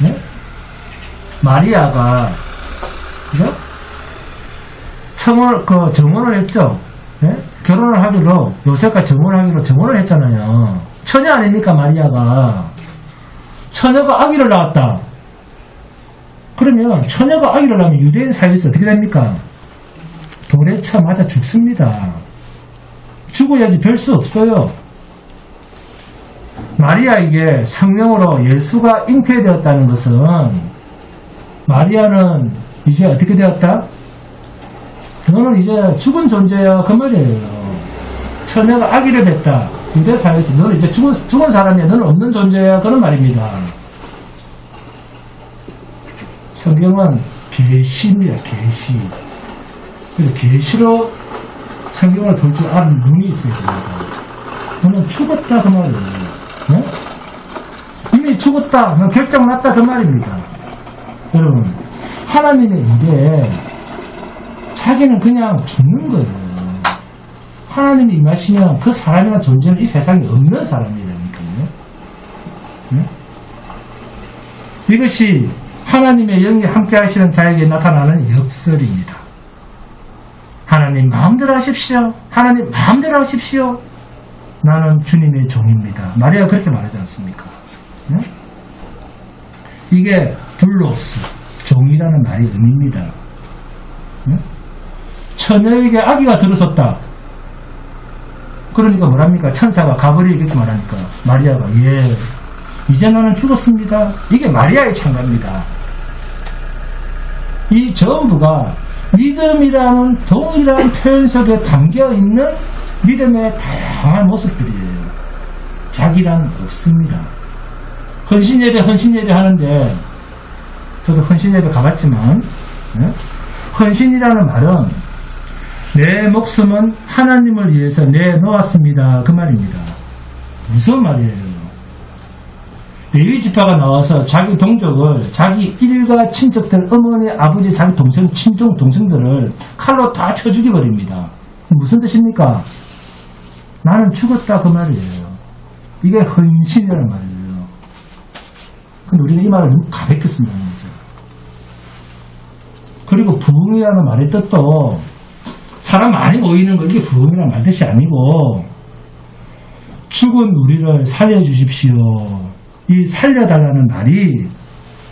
네? 마리아가 그죠? 정원을 했죠. 네? 결혼을 하기로 요셉과 정원을 했잖아요. 처녀 아닙니까 마리아가. 처녀가 아기를 낳았다. 그러면 처녀가 아기를 낳으면 유대인 사회에서 어떻게 됩니까? 돌에 쳐 맞아 죽습니다. 죽어야지 별 수 없어요. 마리아에게 성령으로 예수가 잉태되었다는 것은 마리아는 이제 어떻게 되었다? 너는 이제 죽은 존재야 그 말이에요. 처녀가 아기를 낳았다. 유대 사회에서 너는 이제 죽은 사람이야. 너는 없는 존재야 그런 말입니다. 성경은 계시입니다. 계시. 그래서 계시로 성경을 볼 줄 아는 눈이 있어야 됩니다. 너는 죽었다 그 말이에요. 네? 이미 죽었다, 결정 났다 그 말입니다. 여러분, 하나님의 일에 자기는 그냥 죽는 거예요. 하나님이 임하시면 그 사람이나 존재는 이 세상에 없는 사람이라니까요. 네? 이것이 하나님의 영이 함께 하시는 자에게 나타나는 역설입니다. 하나님 마음대로 하십시오. 하나님 마음대로 하십시오. 나는 주님의 종입니다. 마리아가 그렇게 말하지 않습니까? 네? 이게 둘로스, 종이라는 말의 의미입니다. 네? 처녀에게 아기가 들어섰다. 그러니까 뭐랍니까? 천사가 가브리엘 이렇게 말하니까 마리아가 이제 나는 죽었습니다. 이게 마리아의 창가입니다. 이 전부가 믿음이라는 동일한 표현 속에 담겨있는 믿음의 다양한 모습들이에요. 자기란 없습니다. 헌신예배 하는데 저도 헌신예배 가봤지만 헌신이라는 말은 내 목숨은 하나님을 위해서 내놓았습니다. 그 말입니다. 무슨 말이에요? 레위 지파가 나와서 자기 동족을, 자기 일가 친척들, 어머니, 아버지, 자기 동생, 친종 동생들을 칼로 다 쳐 죽여버립니다. 무슨 뜻입니까? 나는 죽었다 그 말이에요. 이게 헌신이라는 말이에요. 근데 우리는 이 말을 너무 가볍게 쓴다는 거죠. 그리고 부흥이라는 말의 뜻도 사람 많이 모이는 거 이게 부흥이라는 말 뜻이 아니고 죽은 우리를 살려주십시오. 이 살려달라는 말이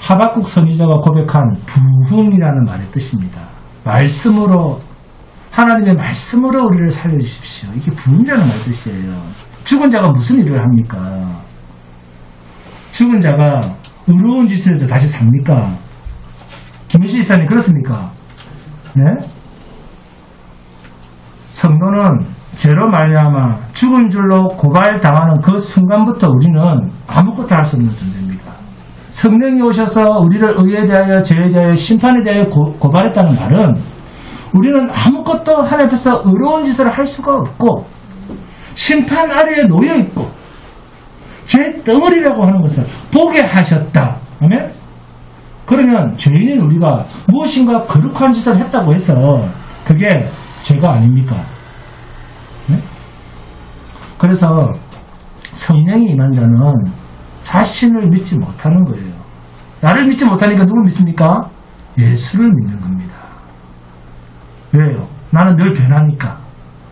하박국 선지자가 고백한 부흥이라는 말의 뜻입니다. 말씀으로 하나님의 말씀으로 우리를 살려주십시오. 이게 부흥이라는 말 뜻이에요. 죽은 자가 무슨 일을 합니까? 죽은 자가 의로운 짓을 해서 다시 삽니까? 김민식 집사님 그렇습니까? 네? 성도는 죄로 말미암아 죽은 줄로 고발당하는 그 순간부터 우리는 아무것도 할 수 없는 존재입니다. 성령이 오셔서 우리를 의에 대하여 죄에 대하여 심판에 대하여 고발했다는 말은 우리는 아무것도 하나님 앞에서 의로운 짓을 할 수가 없고 심판 아래에 놓여있고 죄 덩어리라고 하는 것을 보게 하셨다. 아멘? 그러면 죄인인 우리가 무엇인가 거룩한 짓을 했다고 해서 그게 죄가 아닙니까? 네? 그래서 성령이 임한 자는 자신을 믿지 못하는 거예요. 나를 믿지 못하니까 누굴 믿습니까? 예수를 믿는 겁니다. 왜요? 나는 늘 변하니까.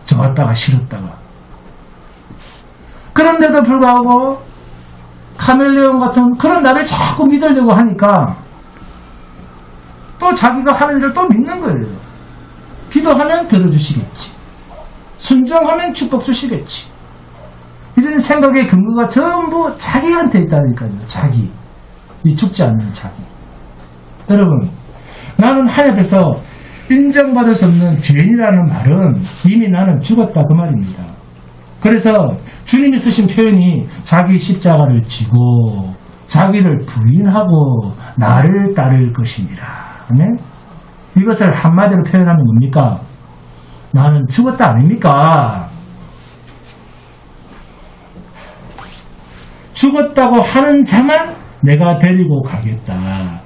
좋았다가 싫었다가. 그런데도 불구하고 카멜레온 같은 그런 나를 자꾸 믿으려고 하니까 또 자기가 하는 일을 또 믿는 거예요. 기도하면 들어주시겠지. 순종하면 축복 주시겠지. 이런 생각의 근거가 전부 자기한테 있다니까요. 자기. 이 죽지 않는 자기. 여러분, 나는 하나님 앞에서 인정받을 수 없는 죄인이라는 말은 이미 나는 죽었다 그 말입니다. 그래서 주님이 쓰신 표현이 자기 십자가를 지고 자기를 부인하고 나를 따를 것이니라. 아멘? 이것을 한마디로 표현하면 뭡니까? 나는 죽었다 아닙니까? 죽었다고 하는 자만 내가 데리고 가겠다.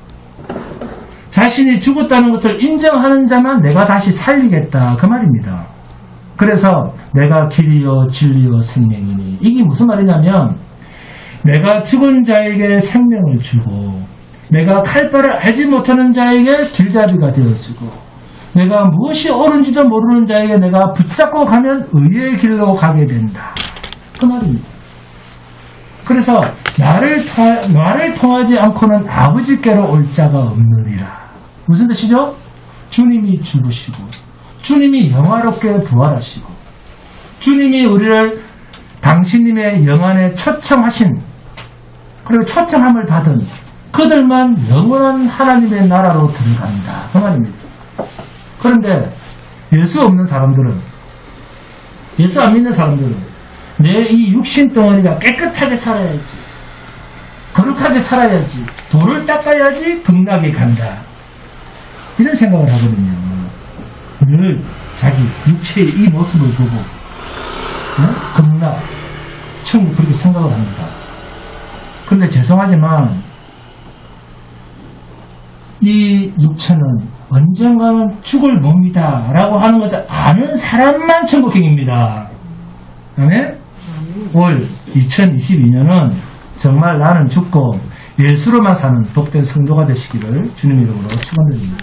자신이 죽었다는 것을 인정하는 자만 내가 다시 살리겠다. 그 말입니다. 그래서 내가 길이요 진리요 생명이니, 이게 무슨 말이냐면 내가 죽은 자에게 생명을 주고 내가 칼바를 알지 못하는 자에게 길잡이가 되어주고 내가 무엇이 옳은지도 모르는 자에게 내가 붙잡고 가면 의의 길로 가게 된다. 그 말입니다. 그래서 나를 통하지 않고는 아버지께로 올 자가 없느니라. 무슨 뜻이죠? 주님이 죽으시고 주님이 영화롭게 부활하시고 주님이 우리를 당신님의 영안에 초청하신, 그리고 초청함을 받은 그들만 영원한 하나님의 나라로 들어간다. 그 말입니다. 그런데 예수 없는 사람들은, 예수 안 믿는 사람들은 내 이 육신 덩어리가 깨끗하게 살아야지, 거룩하게 살아야지, 돌을 닦아야지 극락에 간다, 이런 생각을 하거든요. 늘 자기 육체의 이 모습을 보고 극락, 천국 그렇게 생각을 합니다. 그런데 죄송하지만 이 육체는 언젠가는 죽을 몸이다 라고 하는 것을 아는 사람만 천국행입니다. 아멘? 올 2022년은 정말 나는 죽고 예수로만 사는 복된 성도가 되시기를 주님 이름으로 축원드립니다.